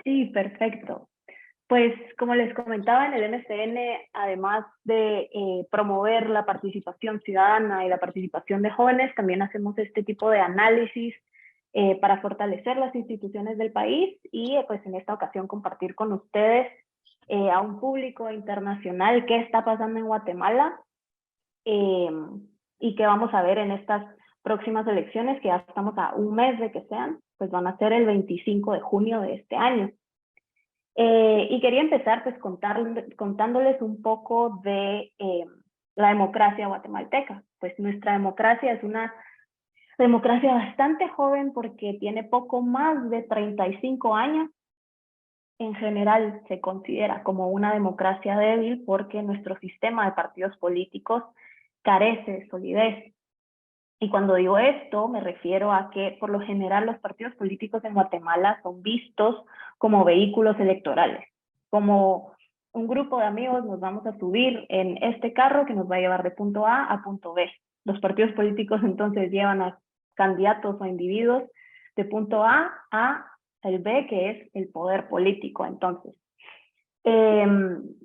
Sí, perfecto. Pues como les comentaba en el MCN, además de promover la participación ciudadana y la participación de jóvenes, también hacemos este tipo de análisis para fortalecer las instituciones del país y pues en esta ocasión compartir con ustedes a un público internacional qué está pasando en Guatemala eh, y qué vamos a ver en estas próximas elecciones, que ya estamos a un mes de que sean, pues van a ser el 25 de junio de este año. Y quería empezar pues contándoles un poco de la democracia guatemalteca. Pues nuestra democracia es una democracia bastante joven porque tiene poco más de 35 años. En general se considera como una democracia débil porque nuestro sistema de partidos políticos carece de solidez. Y cuando digo esto, me refiero a que por lo general los partidos políticos en Guatemala son vistos como vehículos electorales, como un grupo de amigos nos vamos a subir en este carro que nos va a llevar de punto A a punto B. Los partidos políticos entonces llevan a candidatos o individuos de punto A el B, que es el poder político. Entonces, eh,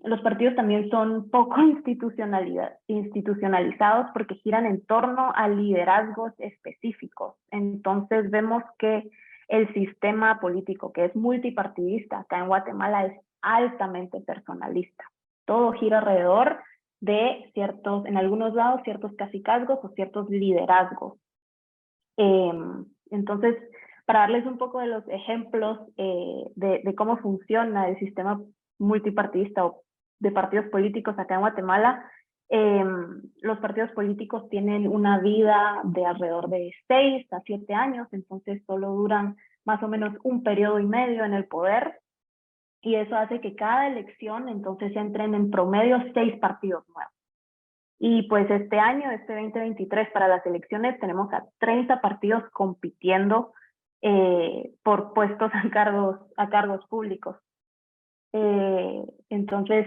los partidos también son poco institucionalizados porque giran en torno a liderazgos específicos. Entonces vemos que el sistema político, que es multipartidista acá en Guatemala, es altamente personalista. Todo gira alrededor de ciertos, en algunos lados, ciertos cacicazgos o ciertos liderazgos. Eh, entonces, para darles un poco de los ejemplos de cómo funciona el sistema multipartidista o de partidos políticos acá en Guatemala, los partidos políticos tienen una vida de alrededor de 6 a 7 años, entonces solo duran más o menos un periodo y medio en el poder, y eso hace que cada elección entonces entren en promedio 6 partidos nuevos. Y pues este año, este 2023, para las elecciones tenemos a 30 partidos compitiendo por puestos a cargos públicos. Entonces,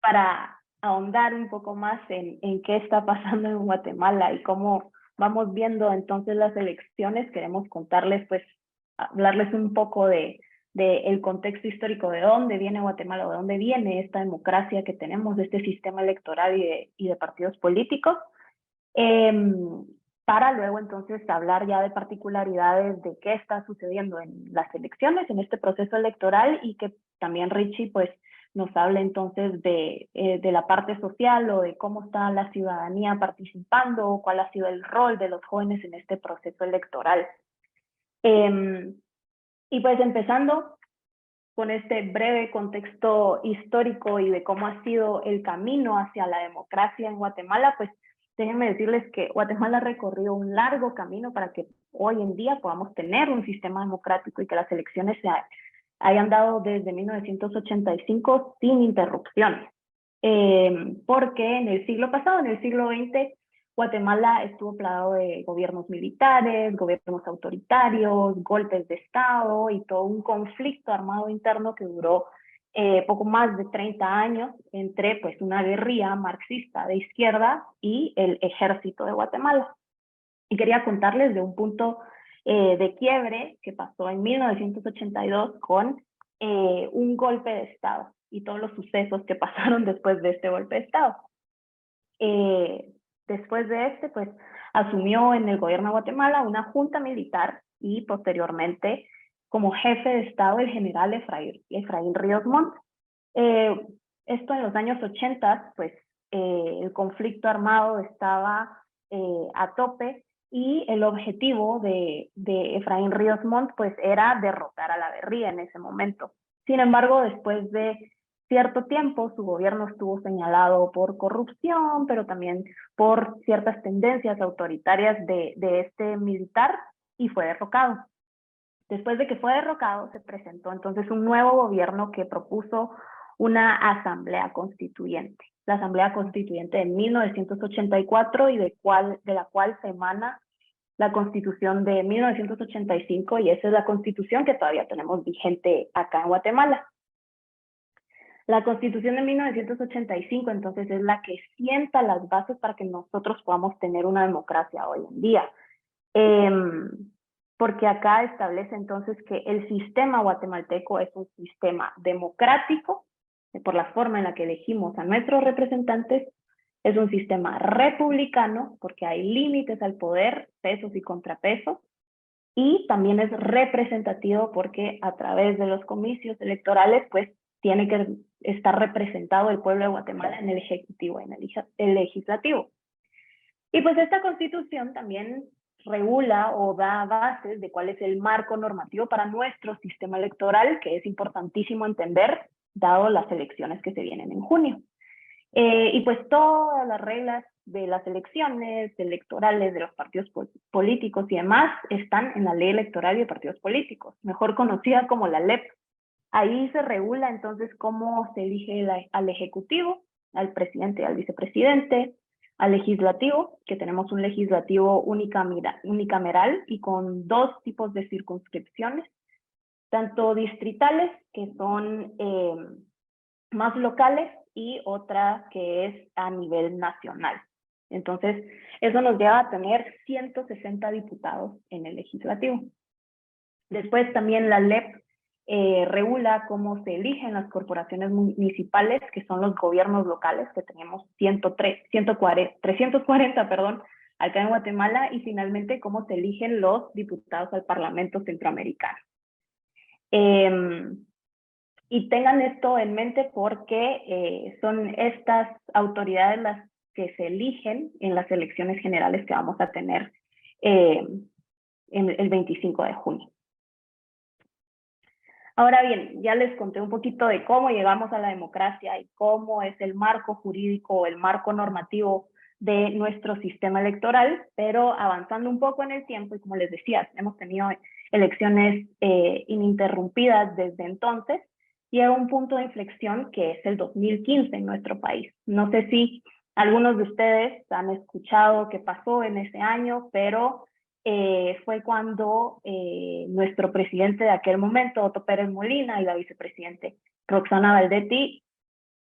para ahondar un poco más en qué está pasando en Guatemala y cómo vamos viendo entonces las elecciones, queremos contarles, pues, hablarles un poco de el contexto histórico, de dónde viene Guatemala, de dónde viene esta democracia que tenemos, de este sistema electoral y de partidos políticos, eh, para luego entonces hablar ya de particularidades de qué está sucediendo en las elecciones, en este proceso electoral, y que también Richie pues nos hable entonces de la parte social o de cómo está la ciudadanía participando, cuál ha sido el rol de los jóvenes en este proceso electoral. Y pues empezando con este breve contexto histórico y de cómo ha sido el camino hacia la democracia en Guatemala, pues déjenme decirles que Guatemala recorrió un largo camino para que hoy en día podamos tener un sistema democrático y que las elecciones se hayan dado desde 1985 sin interrupciones. Porque en el siglo pasado, en el siglo XX, Guatemala estuvo plagado de gobiernos militares, gobiernos autoritarios, golpes de Estado y todo un conflicto armado interno que duró poco más de 30 años entre pues, una guerrilla marxista de izquierda y el ejército de Guatemala. Y quería contarles de un punto de quiebre que pasó en 1982 con un golpe de Estado y todos los sucesos que pasaron después de este golpe de Estado. Después de este, pues asumió en el gobierno de Guatemala una junta militar y posteriormente como jefe de Estado el general Efraín Ríos Montt. Esto en los años 80, pues el conflicto armado estaba a tope y el objetivo de Efraín Ríos Montt pues era derrotar a la guerrilla en ese momento. Sin embargo, después de cierto tiempo, su gobierno estuvo señalado por corrupción, pero también por ciertas tendencias autoritarias de este militar y fue derrocado. Después de que fue derrocado, se presentó entonces un nuevo gobierno que propuso una asamblea constituyente, la asamblea constituyente de 1984 y de la cual se emana la constitución de 1985 y esa es la constitución que todavía tenemos vigente acá en Guatemala. La Constitución de 1985, entonces, es la que sienta las bases para que nosotros podamos tener una democracia hoy en día. porque acá establece entonces que el sistema guatemalteco es un sistema democrático, por la forma en la que elegimos a nuestros representantes, es un sistema republicano, porque hay límites al poder, pesos y contrapesos, y también es representativo porque a través de los comicios electorales, pues tiene que estar representado el pueblo de Guatemala en el ejecutivo y en el legislativo. Y pues esta constitución también regula o da bases de cuál es el marco normativo para nuestro sistema electoral, que es importantísimo entender, dado las elecciones que se vienen en junio. Y pues todas las reglas de las elecciones electorales de los partidos políticos y demás están en la Ley Electoral de Partidos Políticos, mejor conocida como la LEP. Ahí se regula entonces cómo se elige al Ejecutivo, al presidente y al vicepresidente, al legislativo, que tenemos un legislativo unicameral y con dos tipos de circunscripciones, tanto distritales, que son más locales, y otra que es a nivel nacional. Entonces, eso nos lleva a tener 160 diputados en el legislativo. Después también la LEP regula cómo se eligen las corporaciones municipales, que son los gobiernos locales, que tenemos 340, acá en Guatemala, y finalmente cómo se eligen los diputados al Parlamento Centroamericano. Y tengan esto en mente porque son estas autoridades las que se eligen en las elecciones generales que vamos a tener en el 25 de junio. Ahora bien, ya les conté un poquito de cómo llegamos a la democracia y cómo es el marco jurídico o el marco normativo de nuestro sistema electoral, pero avanzando un poco en el tiempo, y como les decía, hemos tenido elecciones ininterrumpidas desde entonces, llega un punto de inflexión que es el 2015 en nuestro país. No sé si algunos de ustedes han escuchado qué pasó en ese año, pero fue cuando nuestro presidente de aquel momento, Otto Pérez Molina, y la vicepresidente Roxana Valdetti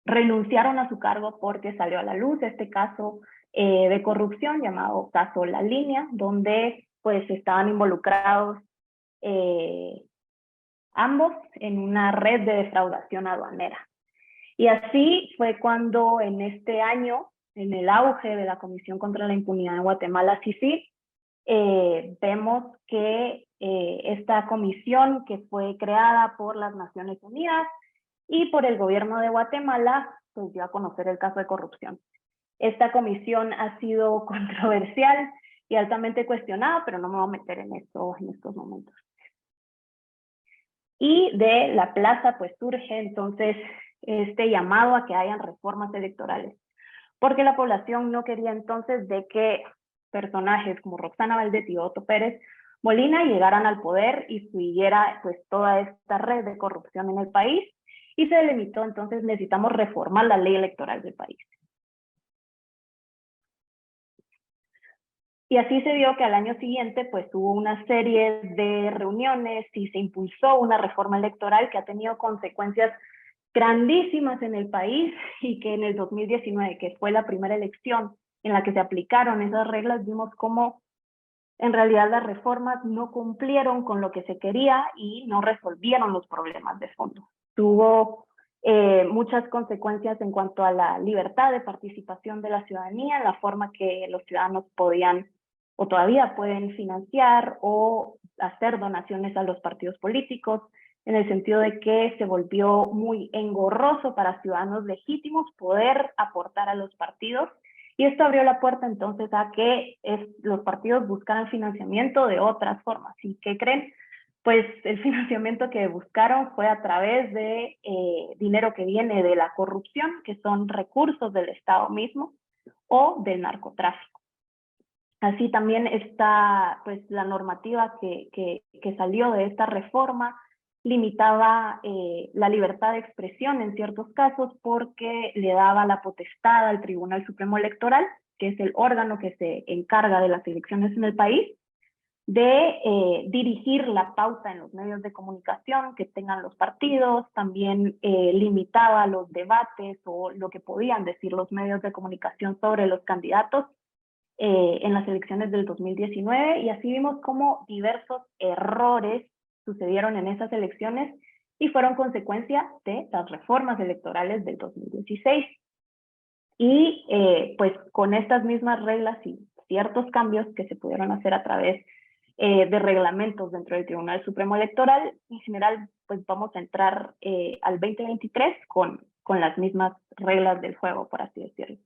renunciaron a su cargo porque salió a la luz este caso de corrupción llamado caso La Línea, donde pues estaban involucrados ambos en una red de defraudación aduanera. Y así fue cuando en este año, en el auge de la Comisión contra la Impunidad en Guatemala, CICIG, vemos que esta comisión, que fue creada por las Naciones Unidas y por el gobierno de Guatemala, pues dio a conocer el caso de corrupción. Esta comisión ha sido controversial y altamente cuestionada, pero no me voy a meter en esto en estos momentos. Y de la plaza pues surge entonces este llamado a que hayan reformas electorales, porque la población no quería entonces de que personajes como Roxana Valdetti y Otto Pérez Molina llegaran al poder y siguiera pues toda esta red de corrupción en el país, y se delimitó entonces necesitamos reformar la ley electoral del país. Y así se vio que al año siguiente pues hubo una serie de reuniones y se impulsó una reforma electoral que ha tenido consecuencias grandísimas en el país, y que en el 2019, que fue la primera elección en la que se aplicaron esas reglas, vimos cómo en realidad las reformas no cumplieron con lo que se quería y no resolvieron los problemas de fondo. Tuvo muchas consecuencias en cuanto a la libertad de participación de la ciudadanía, la forma que los ciudadanos podían o todavía pueden financiar o hacer donaciones a los partidos políticos, en el sentido de que se volvió muy engorroso para ciudadanos legítimos poder aportar a los partidos, y esto abrió la puerta entonces a que los partidos buscaran financiamiento de otras formas. ¿Y qué creen? Pues el financiamiento que buscaron fue a través de dinero que viene de la corrupción, que son recursos del Estado mismo, o del narcotráfico. Así también está pues la normativa que salió de esta reforma limitaba la libertad de expresión en ciertos casos, porque le daba la potestad al Tribunal Supremo Electoral, que es el órgano que se encarga de las elecciones en el país, de dirigir la pauta en los medios de comunicación que tengan los partidos. También limitaba los debates o lo que podían decir los medios de comunicación sobre los candidatos, en las elecciones del 2019 y así vimos cómo diversos errores sucedieron en esas elecciones y fueron consecuencia de las reformas electorales del 2016. Y pues con estas mismas reglas y ciertos cambios que se pudieron hacer a través de reglamentos dentro del Tribunal Supremo Electoral, en general pues vamos a entrar al 2023 con las mismas reglas del juego, por así decirlo.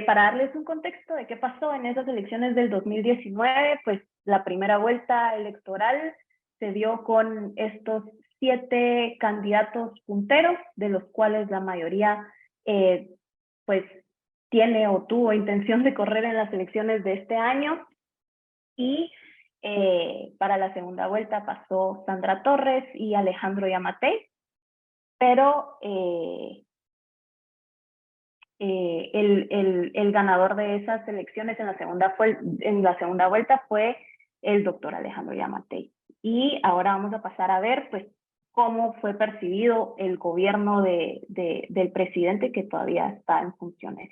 Para darles un contexto de qué pasó en esas elecciones del 2019, pues la primera vuelta electoral se dio con estos 7 candidatos punteros, de los cuales la mayoría pues tiene o tuvo intención de correr en las elecciones de este año. Y para la segunda vuelta pasó Sandra Torres y Alejandro Yamatei, pero el ganador de esas elecciones en la segunda vuelta fue el doctor Alejandro Yamatei. Y ahora vamos a pasar a ver pues cómo fue percibido el gobierno del presidente que todavía está en funciones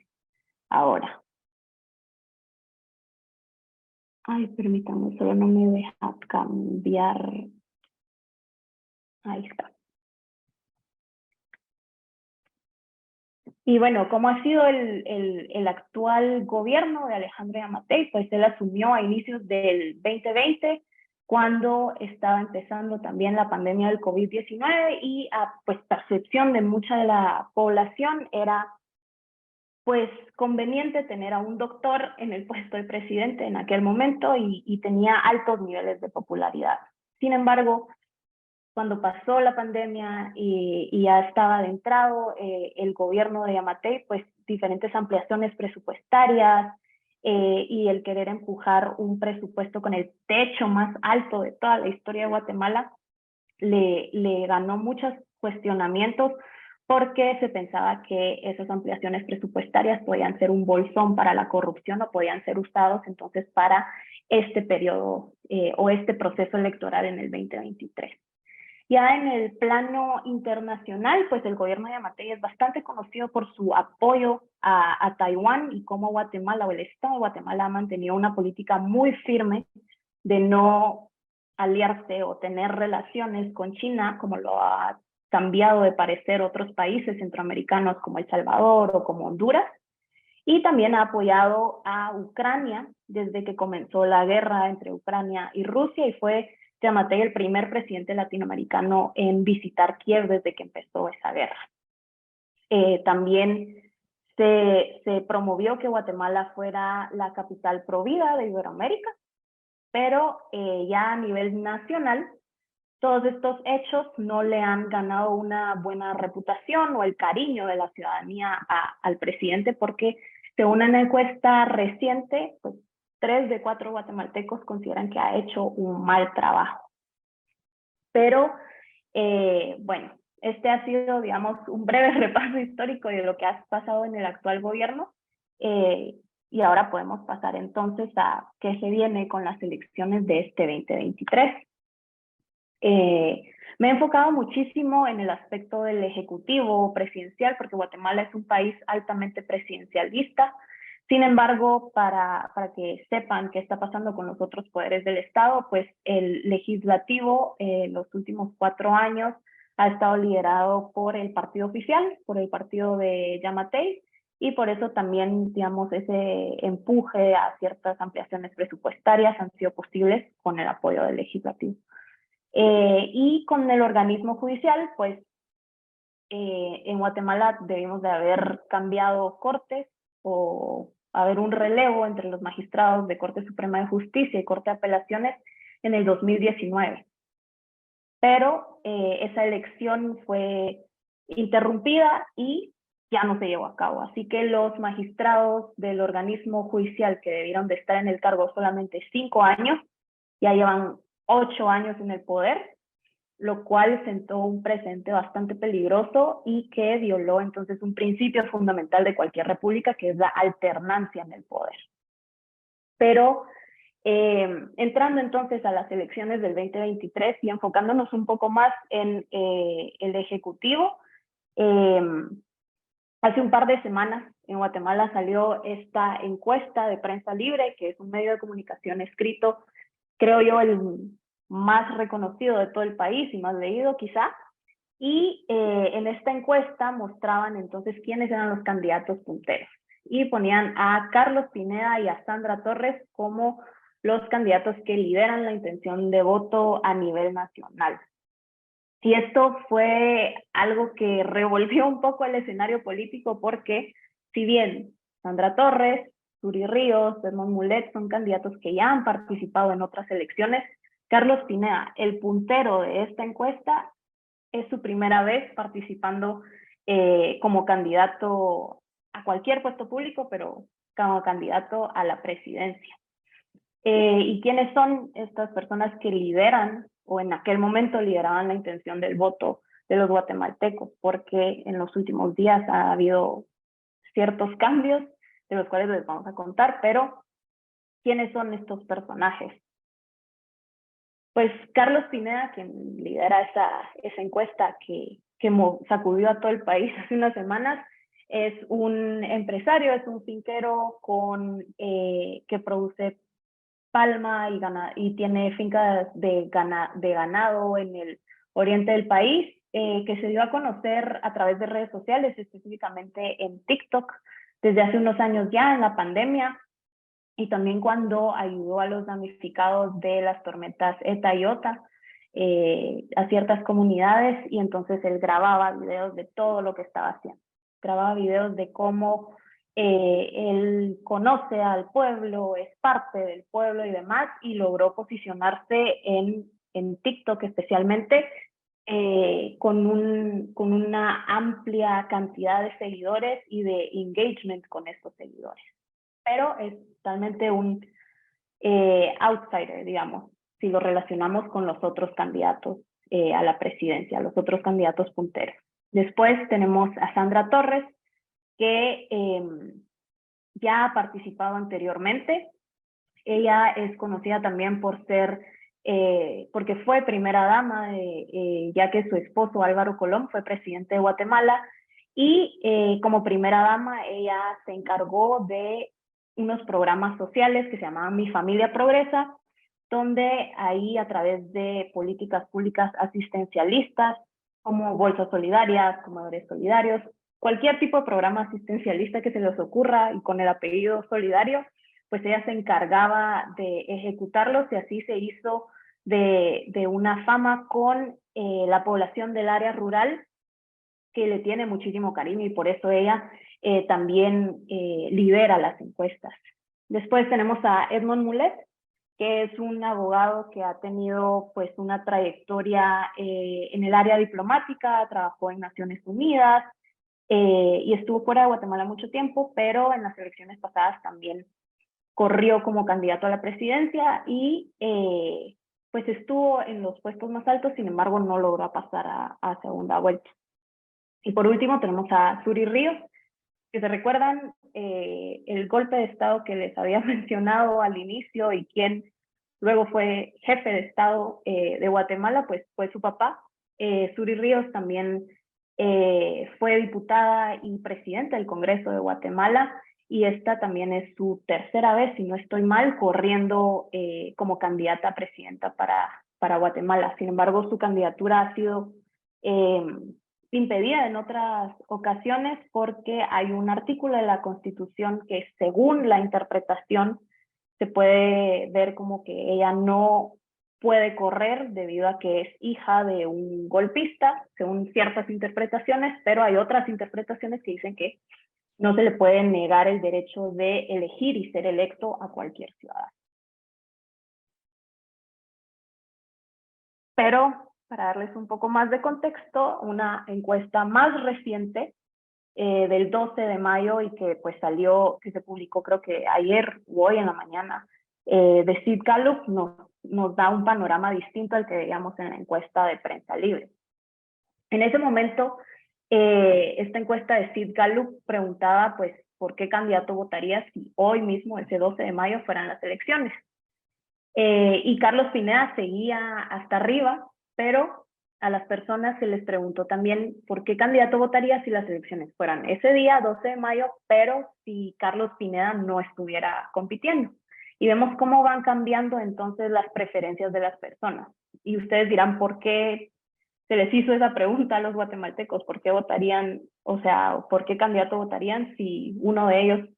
ahora. Ay, permítanme, solo no me deja cambiar. Ahí está. Y bueno, ¿cómo ha sido el actual gobierno de Alejandro Yamatei? Pues él asumió a inicios del 2020, cuando estaba empezando también la pandemia del COVID-19 y a pues percepción de mucha de la población era pues conveniente tener a un doctor en el puesto de presidente en aquel momento y tenía altos niveles de popularidad. Sin embargo, cuando pasó la pandemia y ya estaba adentrado el gobierno de Yamatei, pues diferentes ampliaciones presupuestarias y el querer empujar un presupuesto con el techo más alto de toda la historia de Guatemala, le ganó muchos cuestionamientos porque se pensaba que esas ampliaciones presupuestarias podían ser un bolsón para la corrupción o podían ser usados entonces para este periodo o este proceso electoral en el 2023. Ya en el plano internacional, pues el gobierno de Yamatei es bastante conocido por su apoyo a Taiwán y cómo Guatemala o el Estado de Guatemala ha mantenido una política muy firme de no aliarse o tener relaciones con China, como lo ha cambiado de parecer otros países centroamericanos como El Salvador o como Honduras. Y también ha apoyado a Ucrania desde que comenzó la guerra entre Ucrania y Rusia y fue Yamatei el primer presidente latinoamericano en visitar Kiev desde que empezó esa guerra. También se promovió que Guatemala fuera la capital provida de Iberoamérica, pero ya a nivel nacional, todos estos hechos no le han ganado una buena reputación o el cariño de la ciudadanía al presidente, porque según una encuesta reciente, pues 3 de 4 guatemaltecos consideran que ha hecho un mal trabajo. Pero bueno, este ha sido, digamos, un breve repaso histórico de lo que ha pasado en el actual gobierno. Y ahora podemos pasar entonces a qué se viene con las elecciones de este 2023. Me he enfocado muchísimo en el aspecto del ejecutivo presidencial, porque Guatemala es un país altamente presidencialista. Sin embargo, para que sepan qué está pasando con los otros poderes del Estado, pues el legislativo los últimos 4 años ha estado liderado por el partido oficial, por el partido de Yamatei, y por eso también, digamos, ese empuje a ciertas ampliaciones presupuestarias han sido posibles con el apoyo del legislativo. Y con el organismo judicial, pues en Guatemala debimos de haber cambiado cortes o haber un relevo entre los magistrados de Corte Suprema de Justicia y Corte de Apelaciones en el 2019. Pero esa elección fue interrumpida y ya no se llevó a cabo. Así que los magistrados del organismo judicial que debieron de estar en el cargo solamente 5 años, ya llevan 8 años en el poder, lo cual sentó un precedente bastante peligroso y que violó entonces un principio fundamental de cualquier república, que es la alternancia en el poder. Pero entrando entonces a las elecciones del 2023 y enfocándonos un poco más en el Ejecutivo, hace un par de semanas en Guatemala salió esta encuesta de Prensa Libre, que es un medio de comunicación escrito, creo yo, el más reconocido de todo el país y más leído quizá. Y en esta encuesta mostraban entonces quiénes eran los candidatos punteros. Y ponían a Carlos Pineda y a Sandra Torres como los candidatos que lideran la intención de voto a nivel nacional. Y esto fue algo que revolvió un poco el escenario político porque si bien Sandra Torres, Suri Ríos, Edmond Mulet son candidatos que ya han participado en otras elecciones, Carlos Pineda, el puntero de esta encuesta, es su primera vez participando como candidato a cualquier puesto público, pero como candidato a la presidencia. ¿Y quiénes son estas personas que lideran o en aquel momento lideraban la intención del voto de los guatemaltecos? Porque en los últimos días ha habido ciertos cambios de los cuales les vamos a contar, pero ¿quiénes son estos personajes? Pues Carlos Pineda, quien lidera esa encuesta que sacudió a todo el país hace unas semanas, es un empresario, es un finquero que produce palma y tiene fincas de ganado en el oriente del país, que se dio a conocer a través de redes sociales, específicamente en TikTok, desde hace unos años ya, en la pandemia, y también cuando ayudó a los damnificados de las tormentas Eta y Ota, a ciertas comunidades, y entonces él grababa videos de todo lo que estaba haciendo. Grababa videos de cómo él conoce al pueblo, es parte del pueblo y demás, y logró posicionarse en TikTok especialmente con una amplia cantidad de seguidores y de engagement con estos seguidores. Pero es totalmente un outsider, digamos, si lo relacionamos con los otros candidatos a la presidencia, los otros candidatos punteros. Después tenemos a Sandra Torres, que ya ha participado anteriormente. Ella es conocida también por ser, porque fue primera dama, ya que su esposo Álvaro Colón fue presidente de Guatemala, y como primera dama ella se encargó de unos programas sociales que se llamaban Mi Familia Progresa, donde ahí a través de políticas públicas asistencialistas, como bolsas solidarias, comedores solidarios, cualquier tipo de programa asistencialista que se les ocurra y con el apellido solidario, pues ella se encargaba de ejecutarlos y así se hizo de una fama con la población del área rural, que le tiene muchísimo cariño y por eso ella también lidera las encuestas. Después tenemos a Edmond Mulet, que es un abogado que ha tenido pues una trayectoria en el área diplomática, trabajó en Naciones Unidas y estuvo fuera de Guatemala mucho tiempo, pero en las elecciones pasadas también corrió como candidato a la presidencia y pues estuvo en los puestos más altos, sin embargo no logró pasar a segunda vuelta. Y por último tenemos a Suri Ríos, que se recuerdan el golpe de Estado que les había mencionado al inicio y quien luego fue jefe de Estado de Guatemala, pues fue su papá. Suri Ríos también fue diputada y presidenta del Congreso de Guatemala, y esta también es su tercera vez, si no estoy mal, corriendo como candidata a presidenta para Guatemala. Sin embargo, su candidatura ha sido impedida en otras ocasiones porque hay un artículo de la Constitución que, según la interpretación, se puede ver como que ella no puede correr debido a que es hija de un golpista, según ciertas interpretaciones, pero hay otras interpretaciones que dicen que no se le puede negar el derecho de elegir y ser electo a cualquier ciudadano. Pero para darles un poco más de contexto, una encuesta más reciente del 12 de mayo y que pues salió, que se publicó creo que ayer o hoy en la mañana, de Sid Gallup, nos da un panorama distinto al que veíamos en la encuesta de Prensa Libre. En ese momento, esta encuesta de Sid Gallup preguntaba pues por qué candidato votaría si hoy mismo, ese 12 de mayo, fueran las elecciones. Y Carlos Pineda seguía hasta arriba, pero a las personas se les preguntó también por qué candidato votaría si las elecciones fueran ese día, 12 de mayo, pero si Carlos Pineda no estuviera compitiendo. Y vemos cómo van cambiando entonces las preferencias de las personas. Y ustedes dirán, ¿por qué se les hizo esa pregunta a los guatemaltecos? ¿Por qué votarían, o sea, por qué candidato votarían si uno de ellos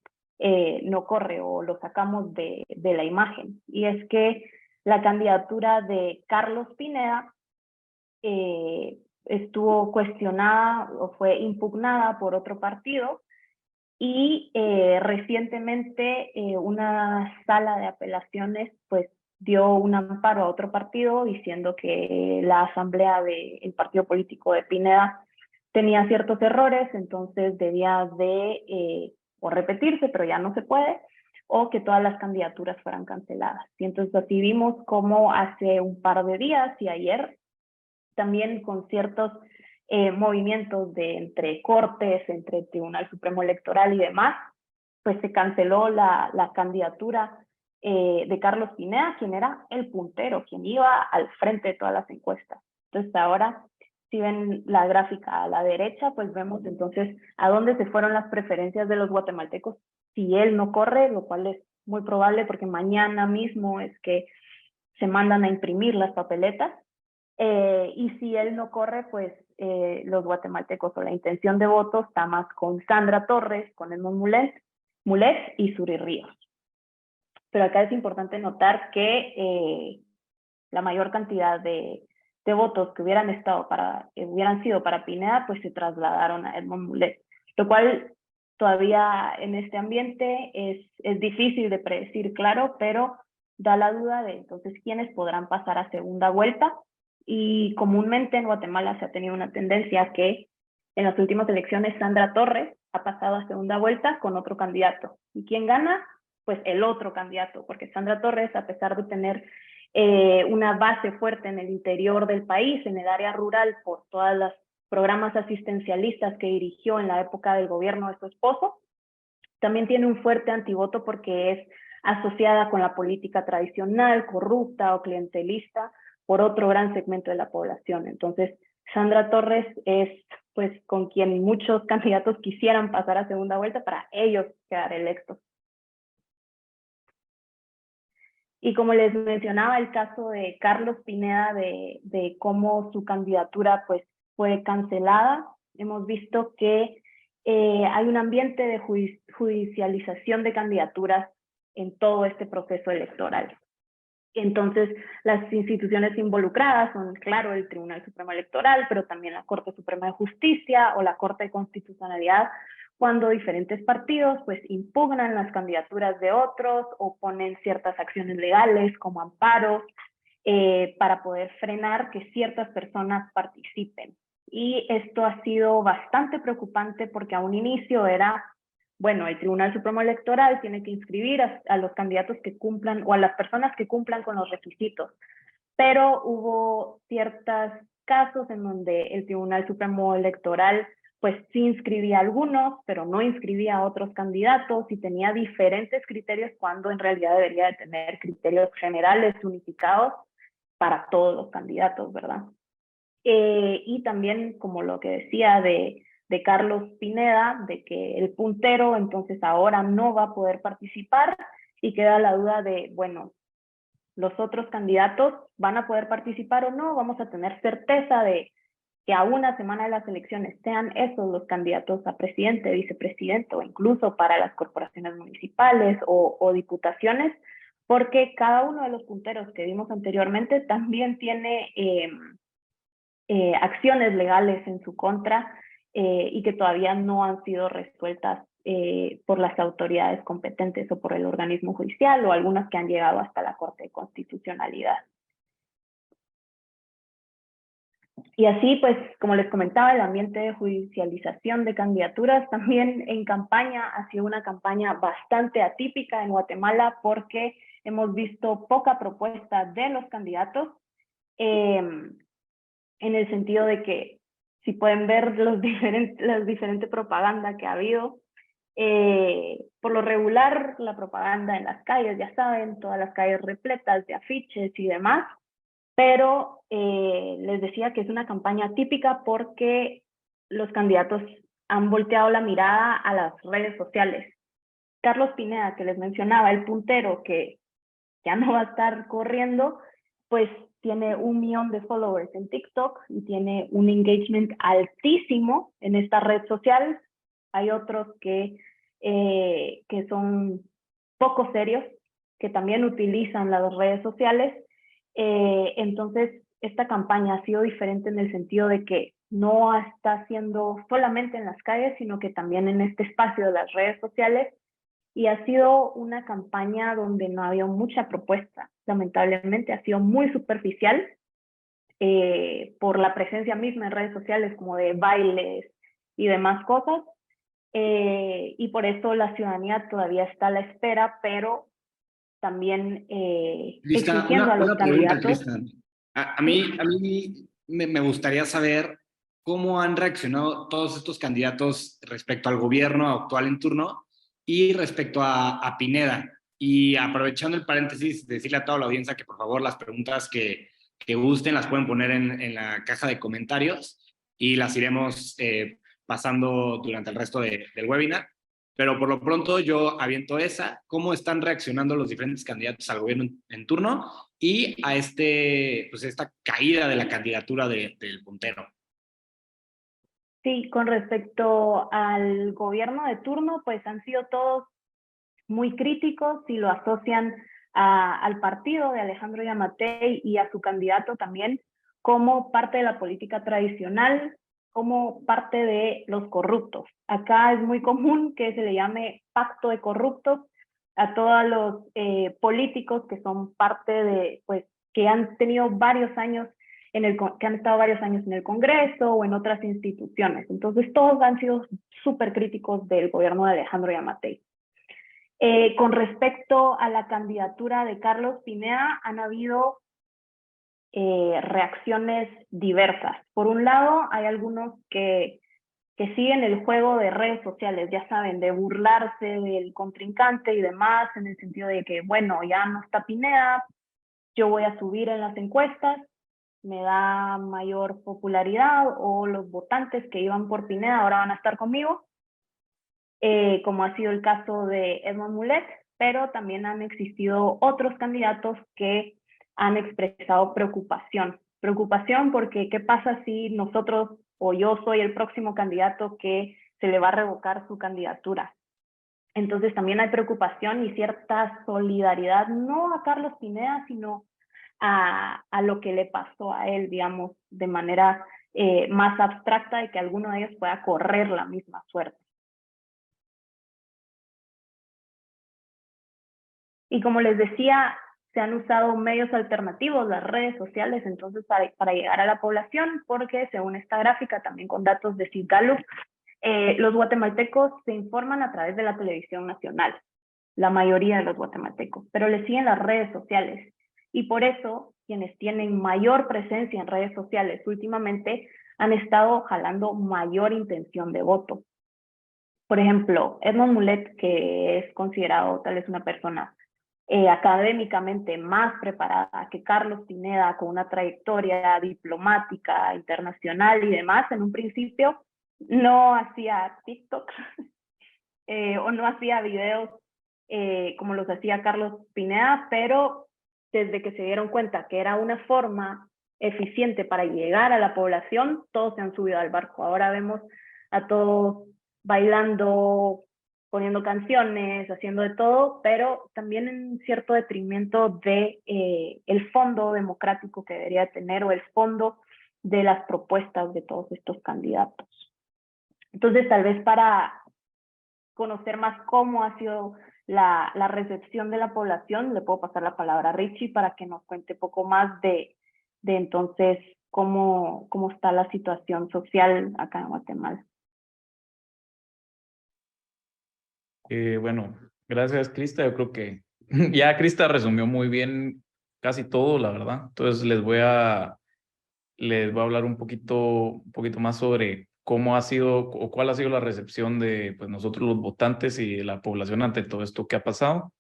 no corre o lo sacamos de la imagen? Y es que la candidatura de Carlos Pineda estuvo cuestionada o fue impugnada por otro partido y recientemente una sala de apelaciones pues dio un amparo a otro partido diciendo que la asamblea del partido político de Pineda tenía ciertos errores, entonces debía de o repetirse, pero ya no se puede, o que todas las candidaturas fueran canceladas. Y entonces así vimos cómo hace un par de días y ayer, también con ciertos movimientos de entre cortes, entre el Tribunal Supremo Electoral y demás, pues se canceló la candidatura de Carlos Pineda, quien era el puntero, quien iba al frente de todas las encuestas. Entonces ahora, si ven la gráfica a la derecha, pues vemos entonces a dónde se fueron las preferencias de los guatemaltecos si él no corre, lo cual es muy probable porque mañana mismo es que se mandan a imprimir las papeletas. Y si él no corre, pues los guatemaltecos o la intención de voto está más con Sandra Torres, con Edmond Mulet y Suri Ríos. Pero acá es importante notar que la mayor cantidad de votos que hubieran sido para Pineda, pues se trasladaron a Edmond Mulet, lo cual todavía en este ambiente es difícil de predecir, claro, pero da la duda de entonces quiénes podrán pasar a segunda vuelta. Y comúnmente en Guatemala se ha tenido una tendencia que en las últimas elecciones Sandra Torres ha pasado a segunda vuelta con otro candidato. ¿Y quién gana? Pues el otro candidato, porque Sandra Torres, a pesar de tener una base fuerte en el interior del país, en el área rural, por todos los programas asistencialistas que dirigió en la época del gobierno de su esposo, también tiene un fuerte antivoto porque es asociada con la política tradicional, corrupta o clientelista por otro gran segmento de la población. Entonces, Sandra Torres es pues con quien muchos candidatos quisieran pasar a segunda vuelta para ellos quedar electos. Y como les mencionaba, el caso de Carlos Pineda, de cómo su candidatura pues fue cancelada, hemos visto que hay un ambiente de judicialización de candidaturas en todo este proceso electoral. Entonces, las instituciones involucradas son, claro, el Tribunal Supremo Electoral, pero también la Corte Suprema de Justicia o la Corte de Constitucionalidad, cuando diferentes partidos pues impugnan las candidaturas de otros o ponen ciertas acciones legales como amparos para poder frenar que ciertas personas participen. Y esto ha sido bastante preocupante porque a un inicio era, bueno, el Tribunal Supremo Electoral tiene que inscribir a los candidatos que cumplan o a las personas que cumplan con los requisitos, pero hubo ciertos casos en donde el Tribunal Supremo Electoral pues sí inscribía a algunos, pero no inscribía a otros candidatos y tenía diferentes criterios cuando en realidad debería de tener criterios generales unificados para todos los candidatos, ¿verdad? Y también, como lo que decía de Carlos Pineda, de que el puntero entonces ahora no va a poder participar y queda la duda de, bueno, los otros candidatos van a poder participar o no, vamos a tener certeza de que a una semana de las elecciones sean esos los candidatos a presidente, vicepresidente o incluso para las corporaciones municipales o diputaciones, porque cada uno de los punteros que vimos anteriormente también tiene acciones legales en su contra y que todavía no han sido resueltas por las autoridades competentes o por el organismo judicial o algunas que han llegado hasta la Corte de Constitucionalidad. Y así, pues, como les comentaba, el ambiente de judicialización de candidaturas también en campaña ha sido una campaña bastante atípica en Guatemala porque hemos visto poca propuesta de los candidatos en el sentido de que, si pueden ver las diferentes propaganda que ha habido, por lo regular la propaganda en las calles, ya saben, todas las calles repletas de afiches y demás, pero les decía que es una campaña típica porque los candidatos han volteado la mirada a las redes sociales. Carlos Pineda, que les mencionaba, el puntero que ya no va a estar corriendo, pues tiene 1 millón de followers en TikTok y tiene un engagement altísimo en esta red social. Hay otros que son poco serios, que también utilizan las redes sociales. Entonces, esta campaña ha sido diferente en el sentido de que no está haciendo solamente en las calles, sino que también en este espacio de las redes sociales, y ha sido una campaña donde no ha habido mucha propuesta. Lamentablemente ha sido muy superficial por la presencia misma en redes sociales, como de bailes y demás cosas, y por eso la ciudadanía todavía está a la espera, pero también Crista, exigiendo a los una pregunta, candidatos. Crista. ¿Sí? A mí me gustaría saber cómo han reaccionado todos estos candidatos respecto al gobierno actual en turno y respecto a Pineda. Y aprovechando el paréntesis, decirle a toda la audiencia que por favor las preguntas que gusten las pueden poner en la caja de comentarios y las iremos pasando durante el resto del webinar. Pero por lo pronto yo aviento esa. ¿Cómo están reaccionando los diferentes candidatos al gobierno en turno y a pues esta caída de la candidatura del puntero? Sí, con respecto al gobierno de turno, pues han sido todos muy críticos y lo asocian al partido de Alejandro Yamatei y a su candidato también como parte de la política tradicional, como parte de los corruptos. Acá es muy común que se le llame pacto de corruptos a todos los políticos que son parte de, pues, que han tenido varios años que han estado varios años en el Congreso o en otras instituciones. Entonces, todos han sido súper críticos del gobierno de Alejandro Yamatei. Con respecto a la candidatura de Carlos Pineda, han habido reacciones diversas. Por un lado, hay algunos que siguen el juego de redes sociales, ya saben, de burlarse del contrincante y demás, en el sentido de que, bueno, ya no está Pineda, yo voy a subir en las encuestas, me da mayor popularidad, o los votantes que iban por Pineda ahora van a estar conmigo, como ha sido el caso de Edmond Mulet, pero también han existido otros candidatos que han expresado preocupación. Preocupación porque ¿qué pasa si nosotros o yo soy el próximo candidato que se le va a revocar su candidatura? Entonces también hay preocupación y cierta solidaridad, no a Carlos Pineda, sino a lo que le pasó a él, digamos, de manera más abstracta, de que alguno de ellos pueda correr la misma suerte. Y como les decía, se han usado medios alternativos, las redes sociales, entonces para llegar a la población, porque según esta gráfica, también con datos de Citgallup, los guatemaltecos se informan a través de la televisión nacional, la mayoría de los guatemaltecos, pero les siguen las redes sociales. Y por eso, quienes tienen mayor presencia en redes sociales últimamente han estado jalando mayor intención de voto. Por ejemplo, Edmond Mulet, que es considerado tal vez una persona académicamente más preparada que Carlos Pineda, con una trayectoria diplomática, internacional y demás, en un principio no hacía TikTok o no hacía videos como los hacía Carlos Pineda, pero desde que se dieron cuenta que era una forma eficiente para llegar a la población, todos se han subido al barco. Ahora vemos a todos bailando, poniendo canciones, haciendo de todo, pero también en cierto detrimento de el fondo democrático que debería tener, o el fondo de las propuestas de todos estos candidatos. Entonces, tal vez para conocer más cómo ha sido la recepción de la población, le puedo pasar la palabra a Richie para que nos cuente poco más de entonces cómo está la situación social acá en Guatemala. Bueno, gracias, Crista. Yo creo que ya Crista resumió muy bien casi todo, la verdad. Entonces les voy a hablar un poquito más sobre cómo ha sido o cuál ha sido la recepción de pues, nosotros los votantes y de la población ante todo esto que ha pasado.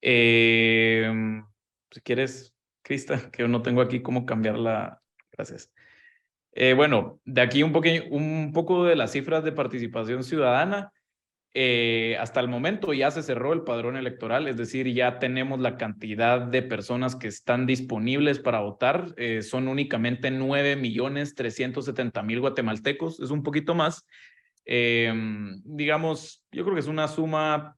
Si quieres, Crista, que yo no tengo aquí cómo cambiarla. Gracias. Bueno, de aquí un poco de las cifras de participación ciudadana. Hasta el momento ya se cerró el padrón electoral, es decir, ya tenemos la cantidad de personas que están disponibles para votar. Son únicamente 9.370.000 guatemaltecos, es un poquito más. Digamos, yo creo que es una suma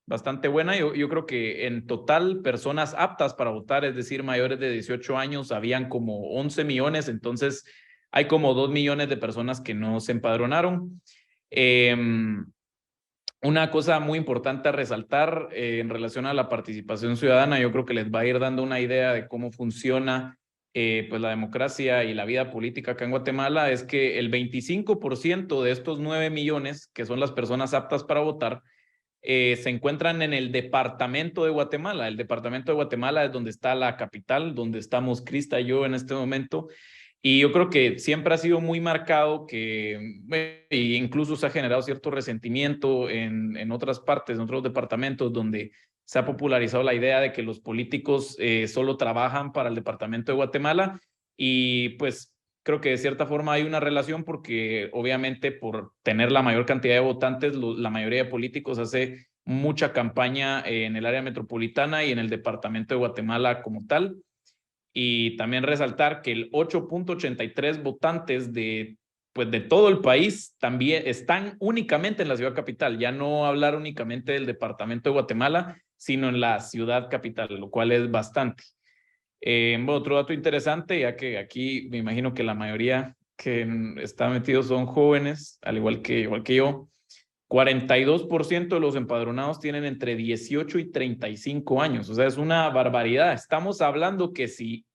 bastante buena. Yo creo que en total personas aptas para votar, es decir, mayores de 18 años, habían como 11 millones, entonces hay como 2 millones de personas que no se empadronaron. Una cosa muy importante a resaltar en relación a la participación ciudadana, yo creo que les va a ir dando una idea de cómo funciona pues la democracia y la vida política acá en Guatemala, es que el 25% de estos 9 millones, que son las personas aptas para votar, se encuentran en el departamento de Guatemala. El departamento de Guatemala es donde está la capital, donde estamos Crista y yo en este momento. Y yo creo que siempre ha sido muy marcado que incluso se ha generado cierto resentimiento en otras partes, en otros departamentos, donde se ha popularizado la idea de que los políticos solo trabajan para el departamento de Guatemala. Y pues creo que de cierta forma hay una relación porque obviamente por tener la mayor cantidad de votantes, la mayoría de políticos hace mucha campaña en el área metropolitana y en el departamento de Guatemala como tal. Y también resaltar que el 8.83 votantes pues de todo el país también están únicamente en la ciudad capital, ya no hablar únicamente del departamento de Guatemala, sino en la ciudad capital, lo cual es bastante. Otro dato interesante, ya que aquí me imagino que la mayoría que está metidos son jóvenes, al igual que yo. 42% de los empadronados tienen entre 18 y 35 años, o sea, es una barbaridad. Estamos hablando que si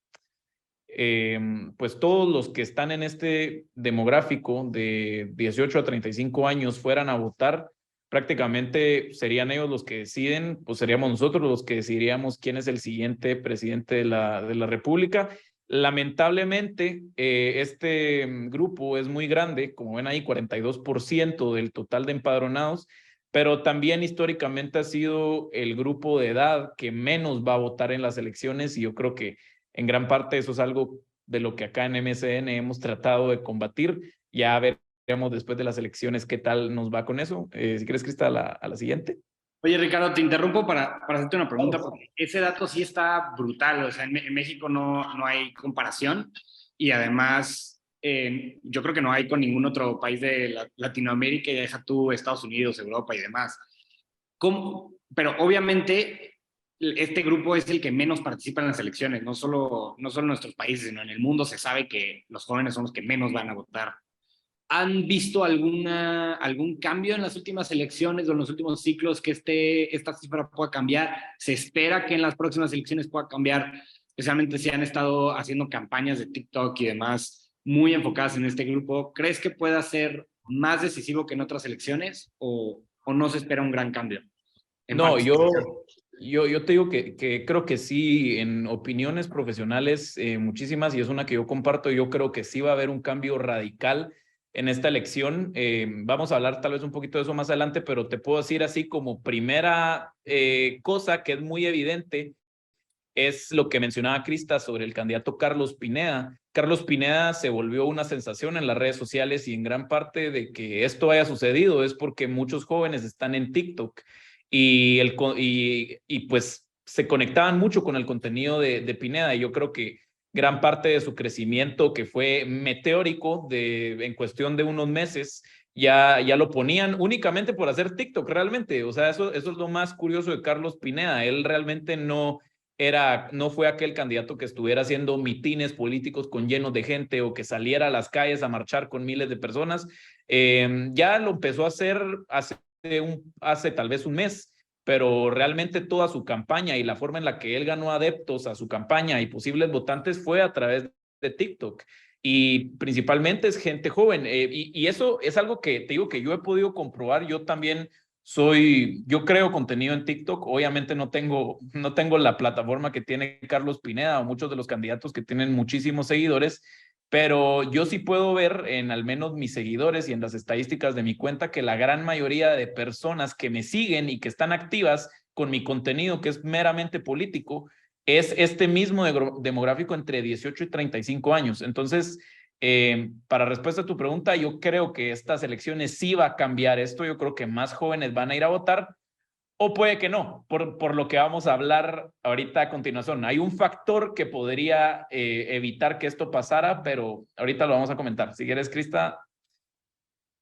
pues todos los que están en este demográfico de 18 a 35 años fueran a votar, prácticamente serían ellos los que deciden, pues seríamos nosotros los que decidiríamos quién es el siguiente presidente de la República. Lamentablemente, este grupo es muy grande, como ven ahí, 42% del total de empadronados, pero también históricamente ha sido el grupo de edad que menos va a votar en las elecciones y yo creo que en gran parte eso es algo de lo que acá en MSN hemos tratado de combatir. Ya veremos después de las elecciones qué tal nos va con eso. Si quieres, Crista, a la siguiente. Oye, Ricardo, te interrumpo para hacerte una pregunta, porque ese dato sí está brutal. O sea, en México no hay comparación y además yo creo que no hay con ningún otro país de Latinoamérica, y deja tú Estados Unidos, Europa y demás. ¿Cómo? Pero obviamente este grupo es el que menos participa en las elecciones, no solo en nuestros países, sino en el mundo se sabe que los jóvenes son los que menos van a votar. ¿Han visto algún cambio en las últimas elecciones o en los últimos ciclos que esta cifra pueda cambiar? ¿Se espera que en las próximas elecciones pueda cambiar? Especialmente si han estado haciendo campañas de TikTok y demás muy enfocadas en este grupo. ¿Crees que pueda ser más decisivo que en otras elecciones o no se espera un gran cambio? No, yo te digo que creo que sí, en opiniones profesionales, muchísimas, y es una que yo comparto, yo creo que sí va a haber un cambio radical en esta elección. Vamos a hablar tal vez un poquito de eso más adelante, pero te puedo decir así como primera cosa que es muy evidente, es lo que mencionaba Crista sobre el candidato Carlos Pineda. Carlos Pineda se volvió una sensación en las redes sociales y en gran parte de que esto haya sucedido es porque muchos jóvenes están en TikTok y pues se conectaban mucho con el contenido de Pineda y yo creo que gran parte de su crecimiento que fue meteórico en cuestión de unos meses ya lo ponían únicamente por hacer TikTok realmente. O sea, eso es lo más curioso de Carlos Pineda. Él realmente no fue aquel candidato que estuviera haciendo mitines políticos con llenos de gente o que saliera a las calles a marchar con miles de personas. Ya lo empezó a hacer hace tal vez un mes, pero realmente toda su campaña y la forma en la que él ganó adeptos a su campaña y posibles votantes fue a través de TikTok. Y principalmente es gente joven. Y eso es algo que te digo que yo he podido comprobar. Yo también yo creo contenido en TikTok. Obviamente no tengo la plataforma que tiene Carlos Pineda o muchos de los candidatos que tienen muchísimos seguidores, pero yo sí puedo ver en al menos mis seguidores y en las estadísticas de mi cuenta que la gran mayoría de personas que me siguen y que están activas con mi contenido, que es meramente político, es este mismo demográfico entre 18 y 35 años. Entonces, para respuesta a tu pregunta, yo creo que estas elecciones sí va a cambiar esto. Yo creo que más jóvenes van a ir a votar, o puede que no, por lo que vamos a hablar ahorita a continuación. Hay un factor que podría evitar que esto pasara, pero ahorita lo vamos a comentar. Si quieres, Crista,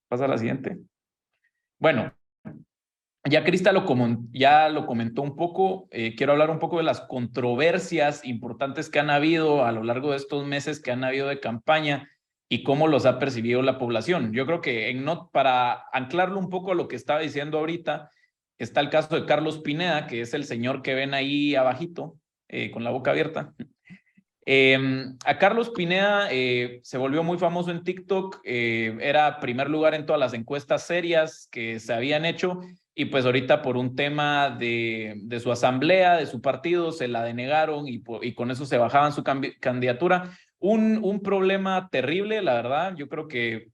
pasa a la siguiente. Bueno, ya Crista ya lo comentó un poco. Quiero hablar un poco de las controversias importantes que han habido a lo largo de estos meses que han habido de campaña y cómo los ha percibido la población. Yo creo que para anclarlo un poco a lo que estaba diciendo ahorita, está el caso de Carlos Pineda, que es el señor que ven ahí abajito, con la boca abierta. A Carlos Pineda se volvió muy famoso en TikTok, era primer lugar en todas las encuestas serias que se habían hecho, y pues ahorita por un tema de su asamblea, de su partido, se la denegaron y con eso se bajaban su candidatura. Un problema terrible, la verdad. Yo creo que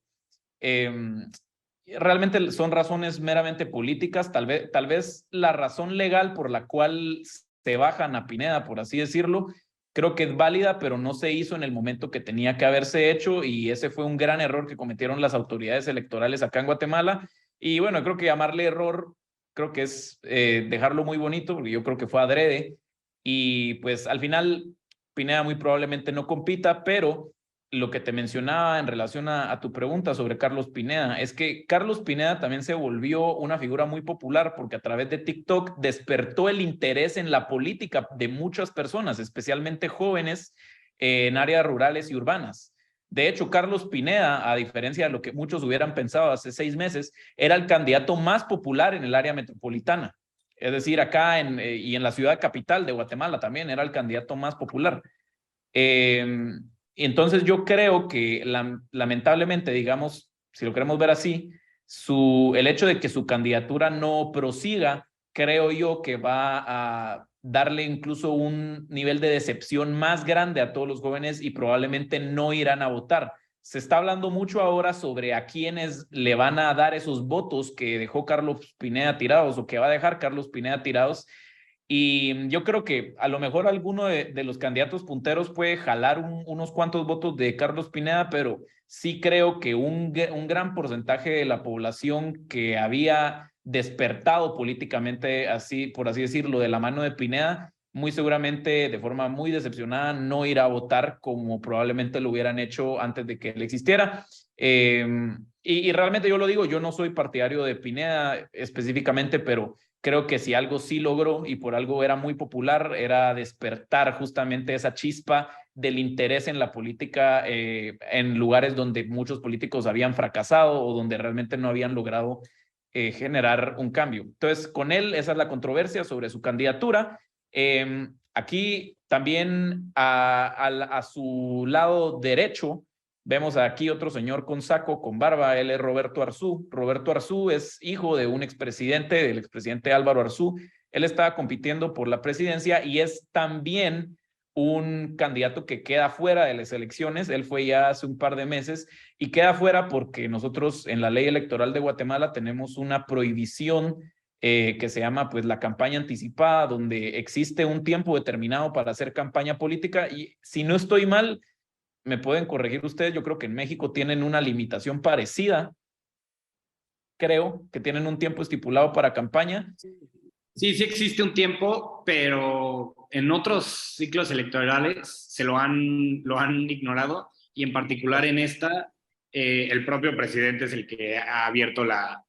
realmente son razones meramente políticas. Tal vez la razón legal por la cual se bajan a Pineda, por así decirlo, creo que es válida, pero no se hizo en el momento que tenía que haberse hecho, y ese fue un gran error que cometieron las autoridades electorales acá en Guatemala. Y bueno, creo que llamarle error, creo que es dejarlo muy bonito, porque yo creo que fue adrede, y pues al final Pineda muy probablemente no compita, pero lo que te mencionaba en relación a tu pregunta sobre Carlos Pineda, es que Carlos Pineda también se volvió una figura muy popular porque a través de TikTok despertó el interés en la política de muchas personas, especialmente jóvenes en áreas rurales y urbanas. De hecho, Carlos Pineda, a diferencia de lo que muchos hubieran pensado hace 6 meses, era el candidato más popular en el área metropolitana. Es decir, acá y en la ciudad capital de Guatemala también era el candidato más popular. Entonces yo creo que lamentablemente, digamos, si lo queremos ver así, el hecho de que su candidatura no prosiga, creo yo que va a darle incluso un nivel de decepción más grande a todos los jóvenes y probablemente no irán a votar. Se está hablando mucho ahora sobre a quiénes le van a dar esos votos que dejó Carlos Pineda tirados o que va a dejar Carlos Pineda tirados. Y yo creo que a lo mejor alguno de los candidatos punteros puede jalar unos cuantos votos de Carlos Pineda, pero sí creo que un gran porcentaje de la población que había despertado políticamente, así por así decirlo, de la mano de Pineda, muy seguramente de forma muy decepcionada no irá a votar como probablemente lo hubieran hecho antes de que él existiera. Y realmente yo lo digo, yo no soy partidario de Pineda específicamente, pero creo que si algo sí logró y por algo era muy popular, era despertar justamente esa chispa del interés en la política en lugares donde muchos políticos habían fracasado o donde realmente no habían logrado generar un cambio. Entonces, con él, esa es la controversia sobre su candidatura. Aquí también a su lado derecho, vemos aquí otro señor con saco, con barba. Él es Roberto Arzú. Roberto Arzú es hijo de un expresidente, del expresidente Álvaro Arzú. Él estaba compitiendo por la presidencia y es también un candidato que queda fuera de las elecciones. Él fue ya hace un par de meses y queda fuera porque nosotros en la ley electoral de Guatemala tenemos una prohibición que se llama pues la campaña anticipada, donde existe un tiempo determinado para hacer campaña política, y si no estoy mal, me pueden corregir ustedes, yo creo que en México tienen una limitación parecida, creo que tienen un tiempo estipulado para campaña. Sí, sí existe un tiempo, pero en otros ciclos electorales lo han ignorado, y en particular en esta, el propio presidente es el que ha abierto la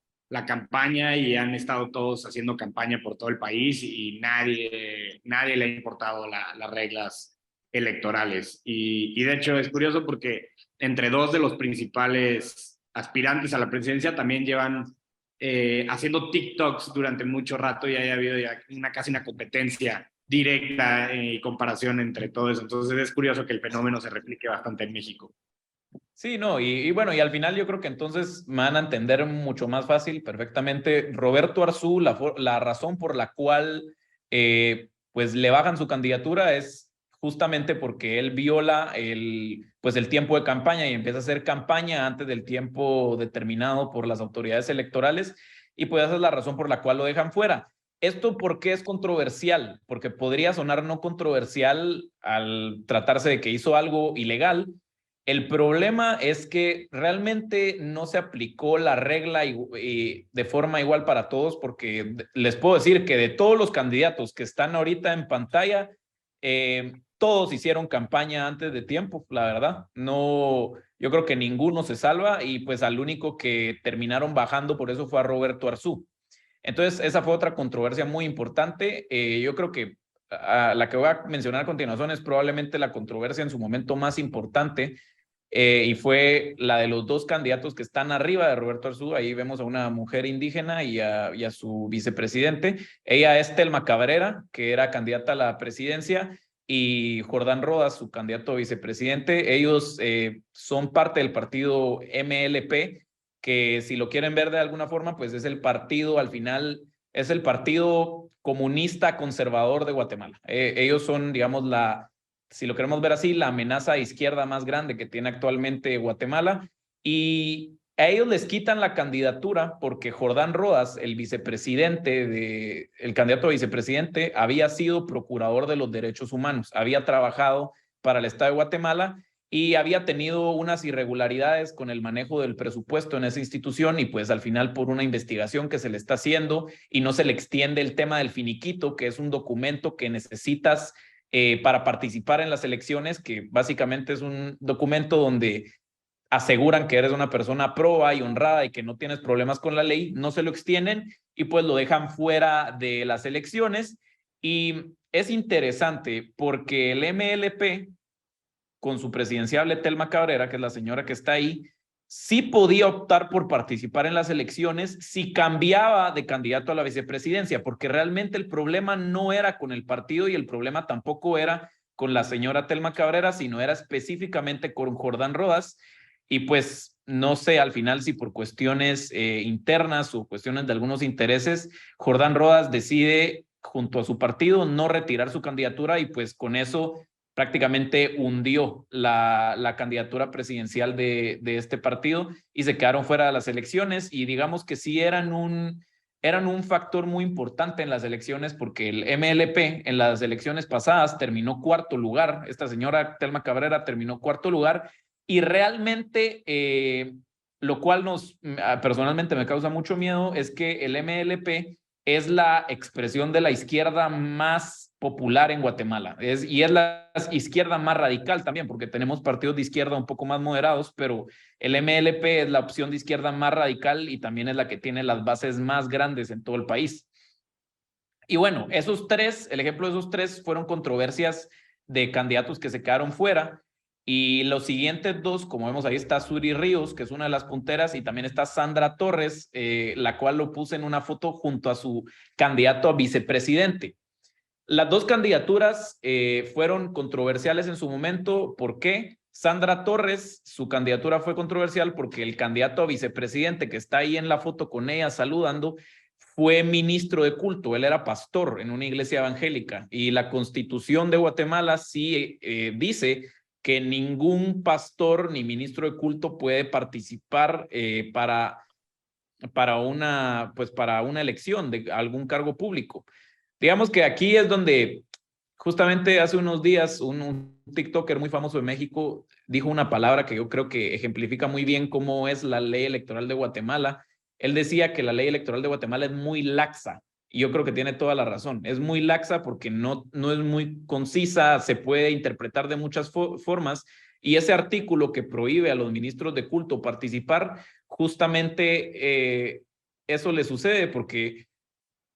campaña, y han estado todos haciendo campaña por todo el país, y nadie le ha importado las reglas electorales. Y de hecho es curioso porque entre dos de los principales aspirantes a la presidencia también llevan haciendo TikToks durante mucho rato, y haya habido ya casi una competencia directa y comparación entre todo eso. Entonces es curioso que el fenómeno se replique bastante en México. Sí, no, y bueno, y al final yo creo que entonces me van a entender mucho más fácil, perfectamente. Roberto Arzú, la razón por la cual pues le bajan su candidatura es justamente porque él viola pues el tiempo de campaña y empieza a hacer campaña antes del tiempo determinado por las autoridades electorales, y pues esa es la razón por la cual lo dejan fuera. ¿Esto por qué es controversial? Porque podría sonar no controversial al tratarse de que hizo algo ilegal. El problema es que realmente no se aplicó la regla de forma igual para todos, porque les puedo decir que de todos los candidatos que están ahorita en pantalla, todos hicieron campaña antes de tiempo, la verdad. No, yo creo que ninguno se salva y pues al único que terminaron bajando por eso fue a Roberto Arzú. Entonces, esa fue otra controversia muy importante. Yo creo que la que voy a mencionar a continuación es probablemente la controversia en su momento más importante, y fue la de los dos candidatos que están arriba de Roberto Arzú. Ahí vemos a una mujer indígena y a su vicepresidente. Ella es Telma Cabrera, que era candidata a la presidencia, y Jordán Rodas, su candidato a vicepresidente. Ellos son parte del partido MLP, que si lo quieren ver de alguna forma, pues es el partido, al final, es el Partido Comunista Conservador de Guatemala. Ellos son, digamos, si lo queremos ver así, la amenaza a izquierda más grande que tiene actualmente Guatemala, y a ellos les quitan la candidatura porque Jordán Rodas, el vicepresidente, el candidato a vicepresidente, había sido procurador de los derechos humanos, había trabajado para el Estado de Guatemala y había tenido unas irregularidades con el manejo del presupuesto en esa institución, y pues al final por una investigación que se le está haciendo y no se le extiende el tema del finiquito, que es un documento que necesitas para participar en las elecciones, que básicamente es un documento donde aseguran que eres una persona proba y honrada y que no tienes problemas con la ley, no se lo extienden y pues lo dejan fuera de las elecciones. Y es interesante porque el MLP, con su presidenciable Telma Cabrera, que es la señora que está ahí, sí podía optar por participar en las elecciones si cambiaba de candidato a la vicepresidencia, porque realmente el problema no era con el partido y el problema tampoco era con la señora Telma Cabrera, sino era específicamente con Jordán Rodas. Y pues no sé al final si por cuestiones internas o cuestiones de algunos intereses, Jordán Rodas decide junto a su partido no retirar su candidatura, y pues con eso prácticamente hundió la candidatura presidencial de este partido y se quedaron fuera de las elecciones. Y digamos que sí eran un factor muy importante en las elecciones, porque el MLP en las elecciones pasadas terminó cuarto lugar. Esta señora Telma Cabrera terminó cuarto lugar y realmente lo cual personalmente me causa mucho miedo, es que el MLP es la expresión de la izquierda más popular en Guatemala. Y es la izquierda más radical también, porque tenemos partidos de izquierda un poco más moderados, pero el MLP es la opción de izquierda más radical y también es la que tiene las bases más grandes en todo el país. Y bueno, el ejemplo de esos tres fueron controversias de candidatos que se quedaron fuera. Y los siguientes dos, como vemos ahí, está Suri Ríos, que es una de las punteras, y también está Sandra Torres, la cual lo puse en una foto junto a su candidato a vicepresidente. Las dos candidaturas fueron controversiales en su momento. ¿Por qué? Sandra Torres, su candidatura fue controversial porque el candidato a vicepresidente, que está ahí en la foto con ella saludando, fue ministro de culto. Él era pastor en una iglesia evangélica, y la Constitución de Guatemala sí dice que ningún pastor ni ministro de culto puede participar para una elección de algún cargo público. Digamos que aquí es donde justamente hace unos días un TikToker muy famoso de México dijo una palabra que yo creo que ejemplifica muy bien cómo es la ley electoral de Guatemala. Él decía que la ley electoral de Guatemala es muy laxa, y yo creo que tiene toda la razón. Es muy laxa porque no es muy concisa, se puede interpretar de muchas formas, y ese artículo que prohíbe a los ministros de culto participar, justamente eso le sucede porque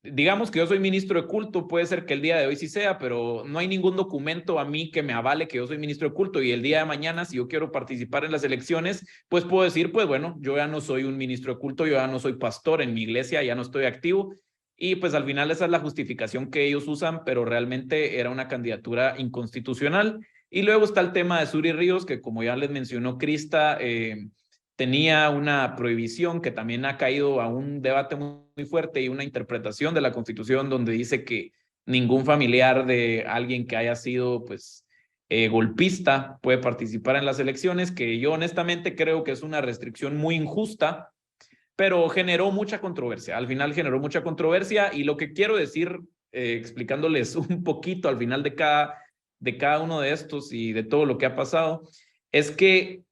digamos que yo soy ministro de culto, puede ser que el día de hoy sí sea, pero no hay ningún documento a mí que me avale que yo soy ministro de culto, y el día de mañana, si yo quiero participar en las elecciones, pues puedo decir, pues bueno, yo ya no soy un ministro de culto, yo ya no soy pastor en mi iglesia, ya no estoy activo, y pues al final esa es la justificación que ellos usan, pero realmente era una candidatura inconstitucional. Y luego está el tema de Suri Ríos, que como ya les mencionó Crista, tenía una prohibición que también ha caído a un debate muy fuerte y una interpretación de la Constitución donde dice que ningún familiar de alguien que haya sido pues golpista puede participar en las elecciones, que yo honestamente creo que es una restricción muy injusta, pero generó mucha controversia. Al final generó mucha controversia y lo que quiero decir, explicándoles un poquito al final de cada uno de estos y de todo lo que ha pasado, es que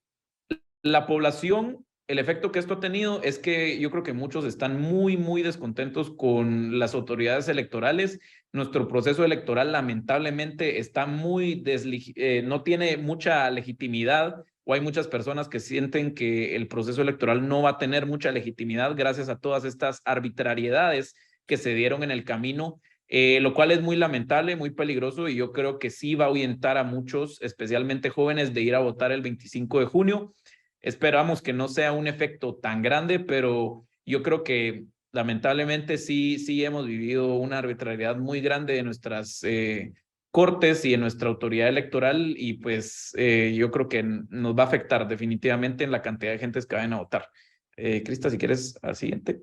la población, el efecto que esto ha tenido es que yo creo que muchos están muy, muy descontentos con las autoridades electorales. Nuestro proceso electoral lamentablemente está muy no tiene mucha legitimidad, o hay muchas personas que sienten que el proceso electoral no va a tener mucha legitimidad gracias a todas estas arbitrariedades que se dieron en el camino, lo cual es muy lamentable, muy peligroso, y yo creo que sí va a ahuyentar a muchos, especialmente jóvenes, de ir a votar el 25 de junio. Esperamos que no sea un efecto tan grande, pero yo creo que lamentablemente sí hemos vivido una arbitrariedad muy grande de nuestras cortes y en nuestra autoridad electoral, y pues yo creo que nos va a afectar definitivamente en la cantidad de gentes que vayan a votar. Crista, si quieres, al siguiente.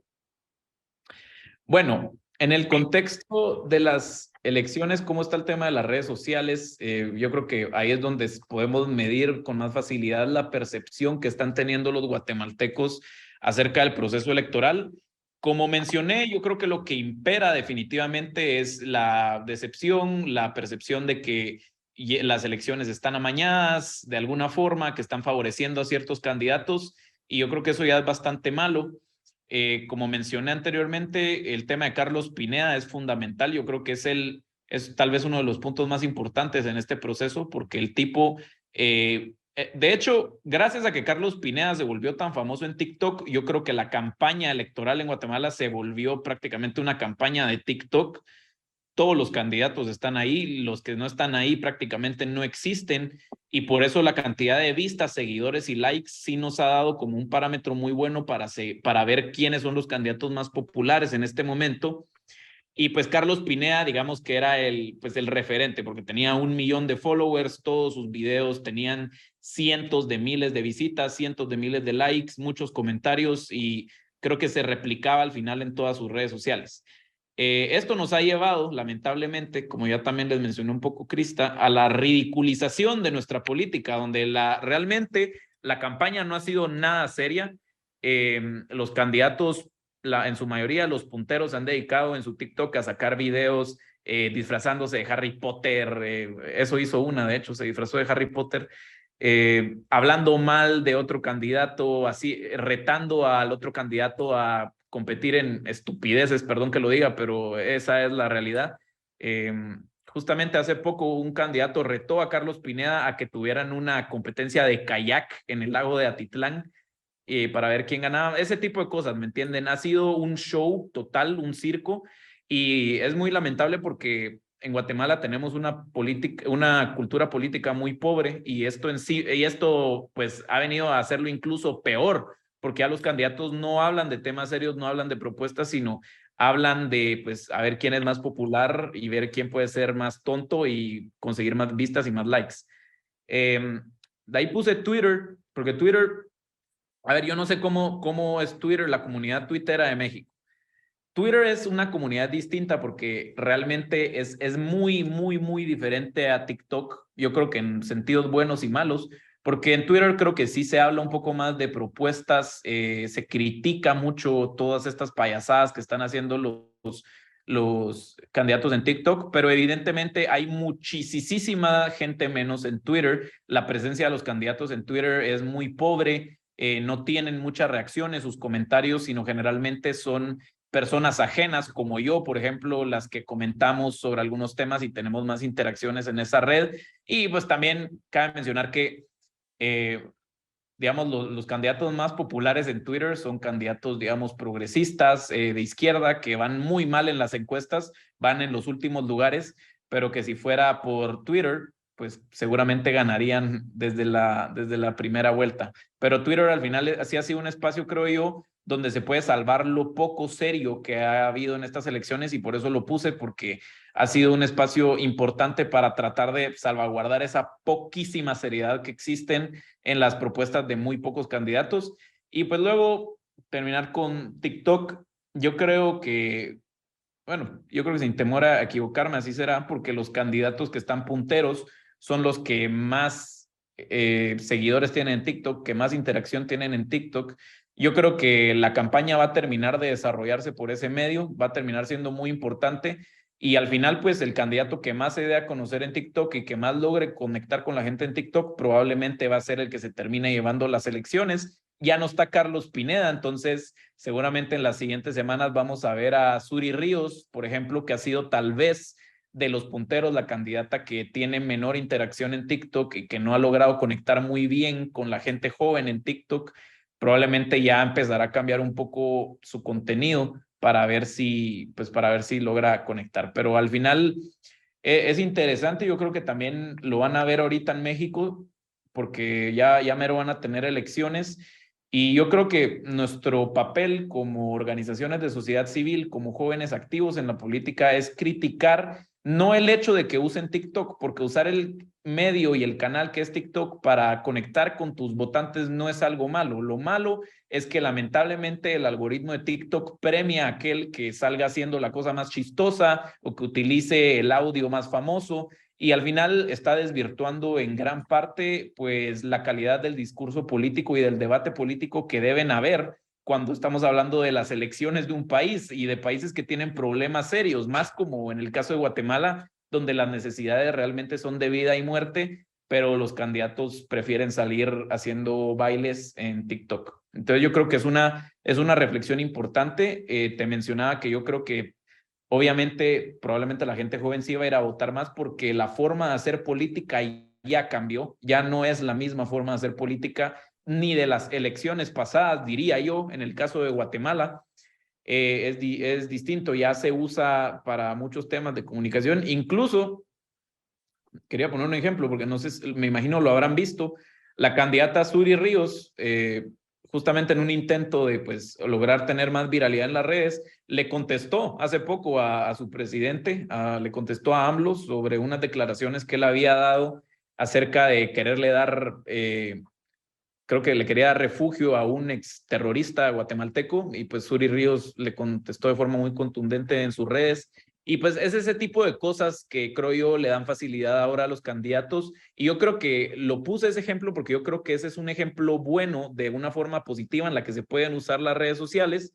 Bueno, en el contexto de las elecciones, ¿cómo está el tema de las redes sociales? Yo creo que ahí es donde podemos medir con más facilidad la percepción que están teniendo los guatemaltecos acerca del proceso electoral. Como mencioné, yo creo que lo que impera definitivamente es la decepción, la percepción de que las elecciones están amañadas de alguna forma, que están favoreciendo a ciertos candidatos, y yo creo que eso ya es bastante malo. Como mencioné anteriormente, el tema de Carlos Pineda es fundamental. Yo creo que es tal vez uno de los puntos más importantes en este proceso, porque el tipo, de hecho, gracias a que Carlos Pineda se volvió tan famoso en TikTok, yo creo que la campaña electoral en Guatemala se volvió prácticamente una campaña de TikTok. Todos los candidatos están ahí, los que no están ahí prácticamente no existen, y por eso la cantidad de vistas, seguidores y likes sí nos ha dado como un parámetro muy bueno para ver quiénes son los candidatos más populares en este momento. Y pues Carlos Pineda, digamos que era el referente, porque tenía 1 millón de followers, todos sus videos tenían cientos de miles de visitas, cientos de miles de likes, muchos comentarios, y creo que se replicaba al final en todas sus redes sociales. Esto nos ha llevado, lamentablemente, como ya también les mencioné un poco Crista, a la ridiculización de nuestra política, donde realmente la campaña no ha sido nada seria. Los candidatos, en su mayoría, los punteros, se han dedicado en su TikTok a sacar videos disfrazándose de Harry Potter. Eso hizo una, de hecho, se disfrazó de Harry Potter. Hablando mal de otro candidato, así retando al otro candidato a competir en estupideces, perdón que lo diga, pero esa es la realidad. Justamente hace poco un candidato retó a Carlos Pineda a que tuvieran una competencia de kayak en el lago de Atitlán para ver quién ganaba. Ese tipo de cosas, ¿me entienden? Ha sido un show total, un circo, y es muy lamentable porque en Guatemala tenemos una cultura política muy pobre, y esto pues ha venido a hacerlo incluso peor, porque ya los candidatos no hablan de temas serios, no hablan de propuestas, sino hablan de, pues, a ver quién es más popular y ver quién puede ser más tonto y conseguir más vistas y más likes. De ahí puse Twitter, porque Twitter, a ver, yo no sé cómo es Twitter, la comunidad tuitera de México. Twitter es una comunidad distinta porque realmente es muy, muy, muy diferente a TikTok. Yo creo que en sentidos buenos y malos, porque en Twitter creo que sí se habla un poco más de propuestas, se critica mucho todas estas payasadas que están haciendo los candidatos en TikTok, pero evidentemente hay muchísima gente menos en Twitter. La presencia de los candidatos en Twitter es muy pobre, no tienen muchas reacciones, sus comentarios, sino generalmente son personas ajenas como yo, por ejemplo, las que comentamos sobre algunos temas y tenemos más interacciones en esa red. Y pues también cabe mencionar que, digamos, los candidatos más populares en Twitter son candidatos, digamos, progresistas, de izquierda, que van muy mal en las encuestas, van en los últimos lugares, pero que si fuera por Twitter, pues seguramente ganarían desde la primera vuelta. Pero Twitter al final así ha sido un espacio, creo yo, donde se puede salvar lo poco serio que ha habido en estas elecciones, y por eso lo puse, porque ha sido un espacio importante para tratar de salvaguardar esa poquísima seriedad que existen en las propuestas de muy pocos candidatos. Y pues luego terminar con TikTok. Yo creo que sin temor a equivocarme, así será, porque los candidatos que están punteros son los que más seguidores tienen en TikTok, que más interacción tienen en TikTok. Yo creo que la campaña va a terminar de desarrollarse por ese medio, va a terminar siendo muy importante y al final pues el candidato que más se dé a conocer en TikTok y que más logre conectar con la gente en TikTok probablemente va a ser el que se termine llevando las elecciones. Ya no está Carlos Pineda, entonces seguramente en las siguientes semanas vamos a ver a Suri Ríos, por ejemplo, que ha sido tal vez de los punteros la candidata que tiene menor interacción en TikTok y que no ha logrado conectar muy bien con la gente joven en TikTok. Probablemente ya empezará a cambiar un poco su contenido para ver si logra conectar. Pero al final es interesante, yo creo que también lo van a ver ahorita en México, porque ya mero van a tener elecciones. Y yo creo que nuestro papel como organizaciones de sociedad civil, como jóvenes activos en la política, es criticar no el hecho de que usen TikTok, porque usar el medio y el canal que es TikTok para conectar con tus votantes no es algo malo. Lo malo es que lamentablemente el algoritmo de TikTok premia a aquel que salga haciendo la cosa más chistosa o que utilice el audio más famoso y al final está desvirtuando en gran parte pues la calidad del discurso político y del debate político que deben haber cuando estamos hablando de las elecciones de un país y de países que tienen problemas serios, más como en el caso de Guatemala, donde las necesidades realmente son de vida y muerte, pero los candidatos prefieren salir haciendo bailes en TikTok. Entonces yo creo que es una reflexión importante. Te mencionaba que yo creo que obviamente probablemente la gente joven sí va a ir a votar más porque la forma de hacer política ya cambió, ya no es la misma forma de hacer política ni de las elecciones pasadas, diría yo, en el caso de Guatemala. Es distinto, ya se usa para muchos temas de comunicación, incluso quería poner un ejemplo, porque no sé, me imagino lo habrán visto, la candidata Suri Ríos, justamente en un intento de pues, lograr tener más viralidad en las redes, le contestó hace poco a su presidente, le contestó a AMLO sobre unas declaraciones que él había dado acerca de quererle dar, creo que le quería dar refugio a un ex terrorista guatemalteco, y pues Suri Ríos le contestó de forma muy contundente en sus redes. Y pues es ese tipo de cosas que creo yo le dan facilidad ahora a los candidatos. Y yo creo que lo puse ese ejemplo porque yo creo que ese es un ejemplo bueno de una forma positiva en la que se pueden usar las redes sociales.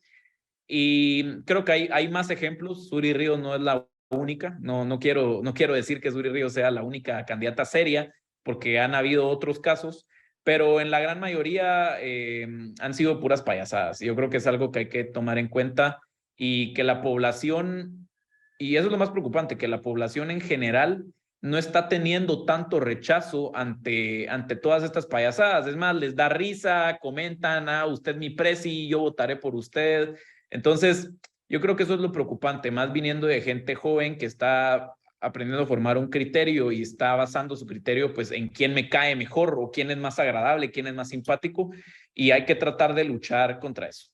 Y creo que hay más ejemplos. Suri Ríos no es la única. No quiero decir que Suri Ríos sea la única candidata seria, porque han habido otros casos, pero en la gran mayoría han sido puras payasadas. Yo creo que es algo que hay que tomar en cuenta y que la población, y eso es lo más preocupante, que la población en general no está teniendo tanto rechazo ante todas estas payasadas. Es más, les da risa, comentan, usted mi presi, yo votaré por usted. Entonces, yo creo que eso es lo preocupante, más viniendo de gente joven que está aprendiendo a formar un criterio y está basando su criterio pues en quién me cae mejor o quién es más agradable, quién es más simpático, y hay que tratar de luchar contra eso.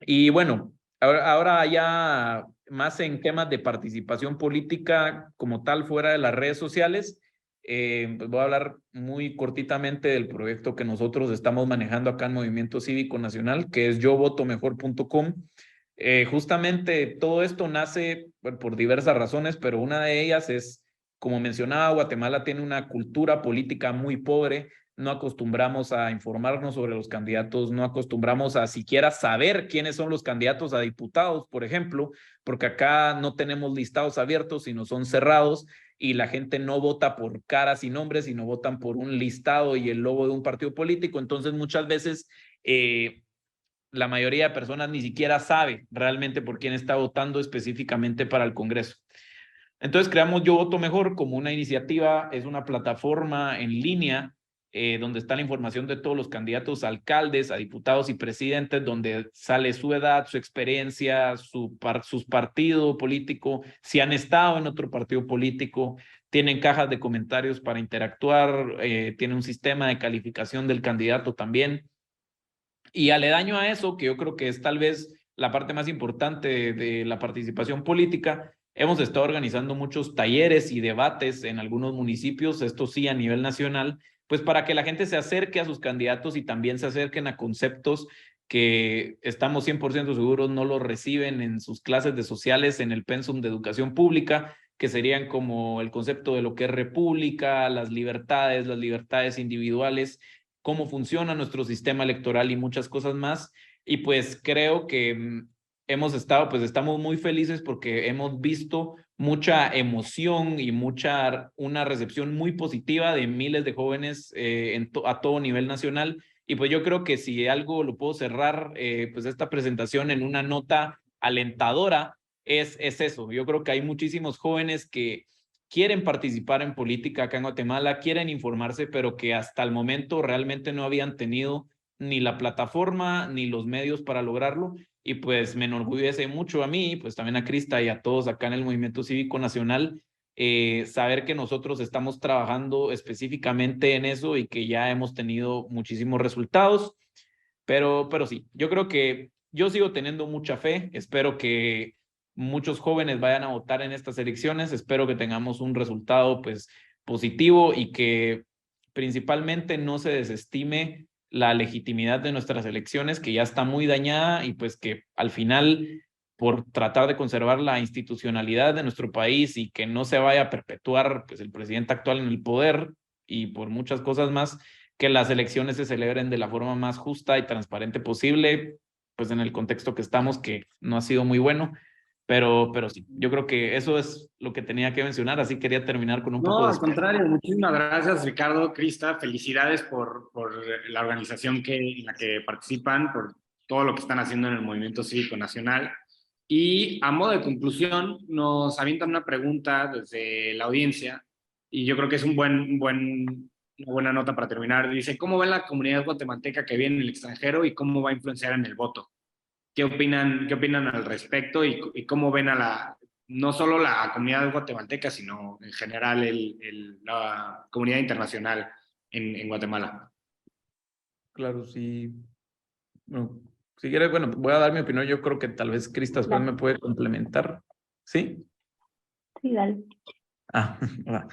Y bueno, ahora ya más en temas de participación política como tal fuera de las redes sociales, pues voy a hablar muy cortitamente del proyecto que nosotros estamos manejando acá en Movimiento Cívico Nacional, que es yovotomejor.com. Justamente todo esto nace por diversas razones, pero una de ellas es, como mencionaba, Guatemala tiene una cultura política muy pobre. No acostumbramos a informarnos sobre los candidatos, no acostumbramos a siquiera saber quiénes son los candidatos a diputados, por ejemplo, porque acá no tenemos listados abiertos, sino son cerrados y la gente no vota por caras y nombres, sino votan por un listado y el logo de un partido político. Entonces, muchas veces la mayoría de personas ni siquiera sabe realmente por quién está votando específicamente para el Congreso. Entonces creamos Yo Voto Mejor como una iniciativa, es una plataforma en línea donde está la información de todos los candidatos a alcaldes, a diputados y presidentes, donde sale su edad, su experiencia, sus partido político, si han estado en otro partido político, tienen cajas de comentarios para interactuar, tiene un sistema de calificación del candidato también. Y aledaño a eso, que yo creo que es tal vez la parte más importante de la participación política, hemos estado organizando muchos talleres y debates en algunos municipios, esto sí a nivel nacional, pues para que la gente se acerque a sus candidatos y también se acerquen a conceptos que estamos 100% seguros no los reciben en sus clases de sociales en el pensum de educación pública, que serían como el concepto de lo que es república, las libertades individuales, cómo funciona nuestro sistema electoral y muchas cosas más. Y pues creo que estamos muy felices porque hemos visto mucha emoción y una recepción muy positiva de miles de jóvenes a todo nivel nacional. Y pues yo creo que si algo lo puedo cerrar, pues esta presentación en una nota alentadora es eso. Yo creo que hay muchísimos jóvenes que quieren participar en política acá en Guatemala, quieren informarse, pero que hasta el momento realmente no habían tenido ni la plataforma ni los medios para lograrlo. Y pues me enorgullece mucho a mí, pues también a Crista y a todos acá en el Movimiento Cívico Nacional, saber que nosotros estamos trabajando específicamente en eso y que ya hemos tenido muchísimos resultados. Pero sí, yo creo que yo sigo teniendo mucha fe. Espero que muchos jóvenes vayan a votar en estas elecciones. Espero que tengamos un resultado pues positivo y que principalmente no se desestime la legitimidad de nuestras elecciones, que ya está muy dañada, y pues que al final, por tratar de conservar la institucionalidad de nuestro país y que no se vaya a perpetuar pues el presidente actual en el poder y por muchas cosas más, que las elecciones se celebren de la forma más justa y transparente posible, pues en el contexto que estamos, que no ha sido muy bueno. Pero sí, yo creo que eso es lo que tenía que mencionar, así quería terminar con un No, poco de al esperanza. contrario, muchísimas gracias, Ricardo, Crista. Felicidades por la organización en la que participan, por todo lo que están haciendo en el Movimiento Cívico Nacional. Y a modo de conclusión, nos avientan una pregunta desde la audiencia, y yo creo que es una buena nota para terminar. Dice, ¿cómo ven la comunidad guatemalteca que vive en el extranjero y cómo va a influenciar en el voto? Qué opinan al respecto y cómo ven no solo la comunidad guatemalteca, sino en general la comunidad internacional en Guatemala? Claro, sí. Bueno, si quieres, bueno, voy a dar mi opinión. Yo creo que tal vez Crista después me Dale. puede complementar. ¿Sí? Sí, dale. Ah, va.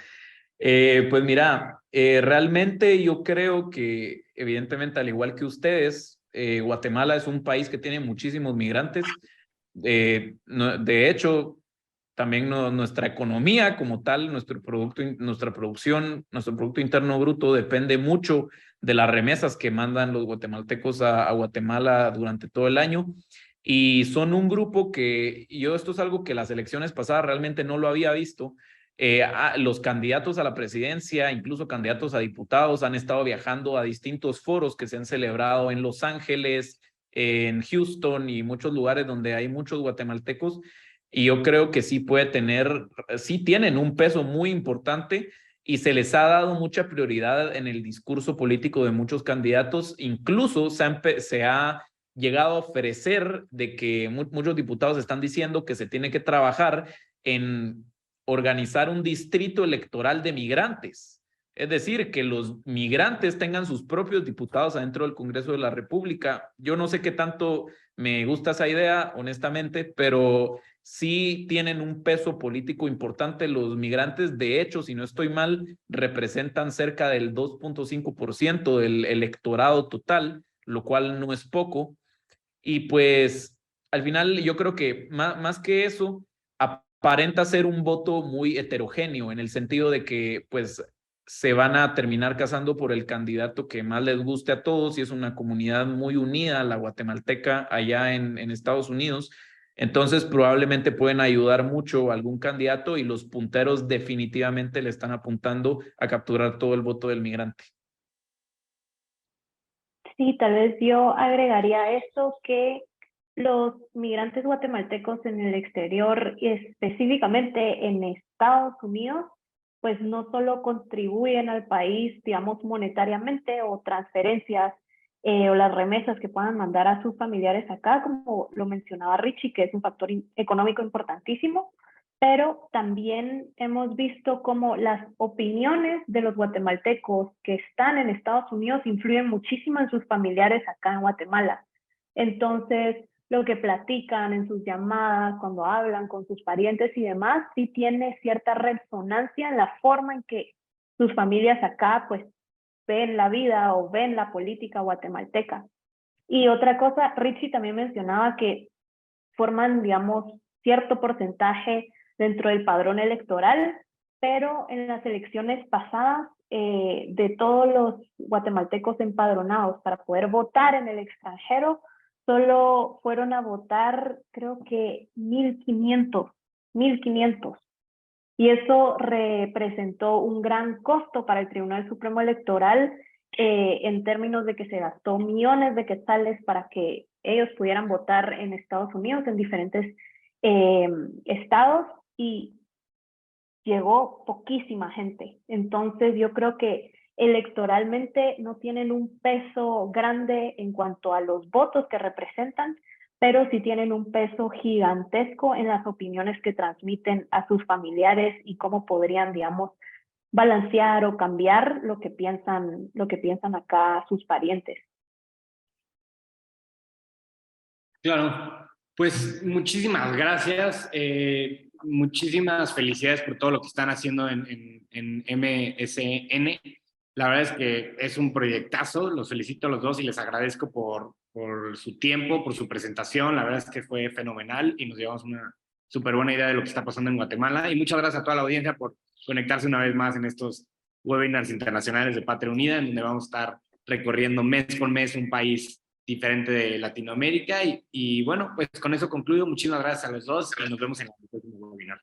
Pues mira, realmente yo creo que evidentemente al igual que ustedes, Guatemala es un país que tiene muchísimos migrantes. De hecho, también nuestra economía como tal, nuestra producción, nuestro Producto Interno Bruto depende mucho de las remesas que mandan los guatemaltecos a Guatemala durante todo el año. Y son un grupo que, esto es algo que las elecciones pasadas realmente no lo había visto. Los candidatos a la presidencia, incluso candidatos a diputados, han estado viajando a distintos foros que se han celebrado en Los Ángeles, en Houston y muchos lugares donde hay muchos guatemaltecos. Y yo creo que sí tienen un peso muy importante y se les ha dado mucha prioridad en el discurso político de muchos candidatos. Incluso se ha llegado a ofrecer de que muchos diputados están diciendo que se tiene que trabajar en organizar un distrito electoral de migrantes. Es decir, que los migrantes tengan sus propios diputados adentro del Congreso de la República. Yo no sé qué tanto me gusta esa idea, honestamente, pero sí tienen un peso político importante los migrantes. De hecho, si no estoy mal, representan cerca del 2.5% del electorado total, lo cual no es poco. Y pues al final yo creo que más que eso, aparenta ser un voto muy heterogéneo en el sentido de que pues se van a terminar casando por el candidato que más les guste a todos, y es una comunidad muy unida, la guatemalteca, allá en Estados Unidos. Entonces probablemente pueden ayudar mucho a algún candidato, y los punteros definitivamente le están apuntando a capturar todo el voto del migrante. Sí, tal vez yo agregaría a esto que los migrantes guatemaltecos en el exterior y específicamente en Estados Unidos, pues no solo contribuyen al país, digamos, monetariamente o transferencias o las remesas que puedan mandar a sus familiares acá, como lo mencionaba Richie, que es un factor económico importantísimo, pero también hemos visto cómo las opiniones de los guatemaltecos que están en Estados Unidos influyen muchísimo en sus familiares acá en Guatemala. Entonces, lo que platican en sus llamadas, cuando hablan con sus parientes y demás, sí tiene cierta resonancia en la forma en que sus familias acá pues ven la vida o ven la política guatemalteca. Y otra cosa, Richie también mencionaba que forman, digamos, cierto porcentaje dentro del padrón electoral, pero en las elecciones pasadas de todos los guatemaltecos empadronados para poder votar en el extranjero, solo fueron a votar, creo que 1.500. Y eso representó un gran costo para el Tribunal Supremo Electoral en términos de que se gastó millones de quetzales para que ellos pudieran votar en Estados Unidos, en diferentes estados, y llegó poquísima gente. Entonces yo creo que electoralmente no tienen un peso grande en cuanto a los votos que representan, pero sí tienen un peso gigantesco en las opiniones que transmiten a sus familiares y cómo podrían, digamos, balancear o cambiar lo que piensan acá sus parientes. Claro, pues muchísimas gracias. Muchísimas felicidades por todo lo que están haciendo en MSN. La verdad es que es un proyectazo. Los felicito a los dos y les agradezco por su tiempo, por su presentación. La verdad es que fue fenomenal y nos llevamos una súper buena idea de lo que está pasando en Guatemala. Y muchas gracias a toda la audiencia por conectarse una vez más en estos webinars internacionales de Patria Unida, en donde vamos a estar recorriendo mes con mes un país diferente de Latinoamérica. Y bueno, pues con eso concluyo. Muchísimas gracias a los dos y nos vemos en el próximo webinar.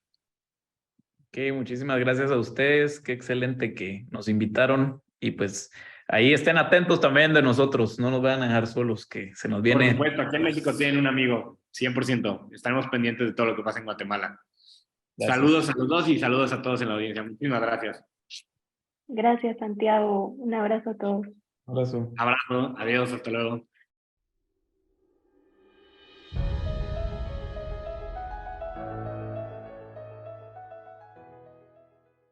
Ok, muchísimas gracias a ustedes. Qué excelente que nos invitaron. Y pues ahí estén atentos también de nosotros. No nos vayan a dejar solos, que se nos viene. Por supuesto, aquí en México tienen un amigo, 100%. Estaremos pendientes de todo lo que pasa en Guatemala. Gracias. Saludos a los dos y saludos a todos en la audiencia. Muchísimas gracias. Gracias, Santiago. Un abrazo a todos. Un abrazo. Abrazo, adiós, hasta luego.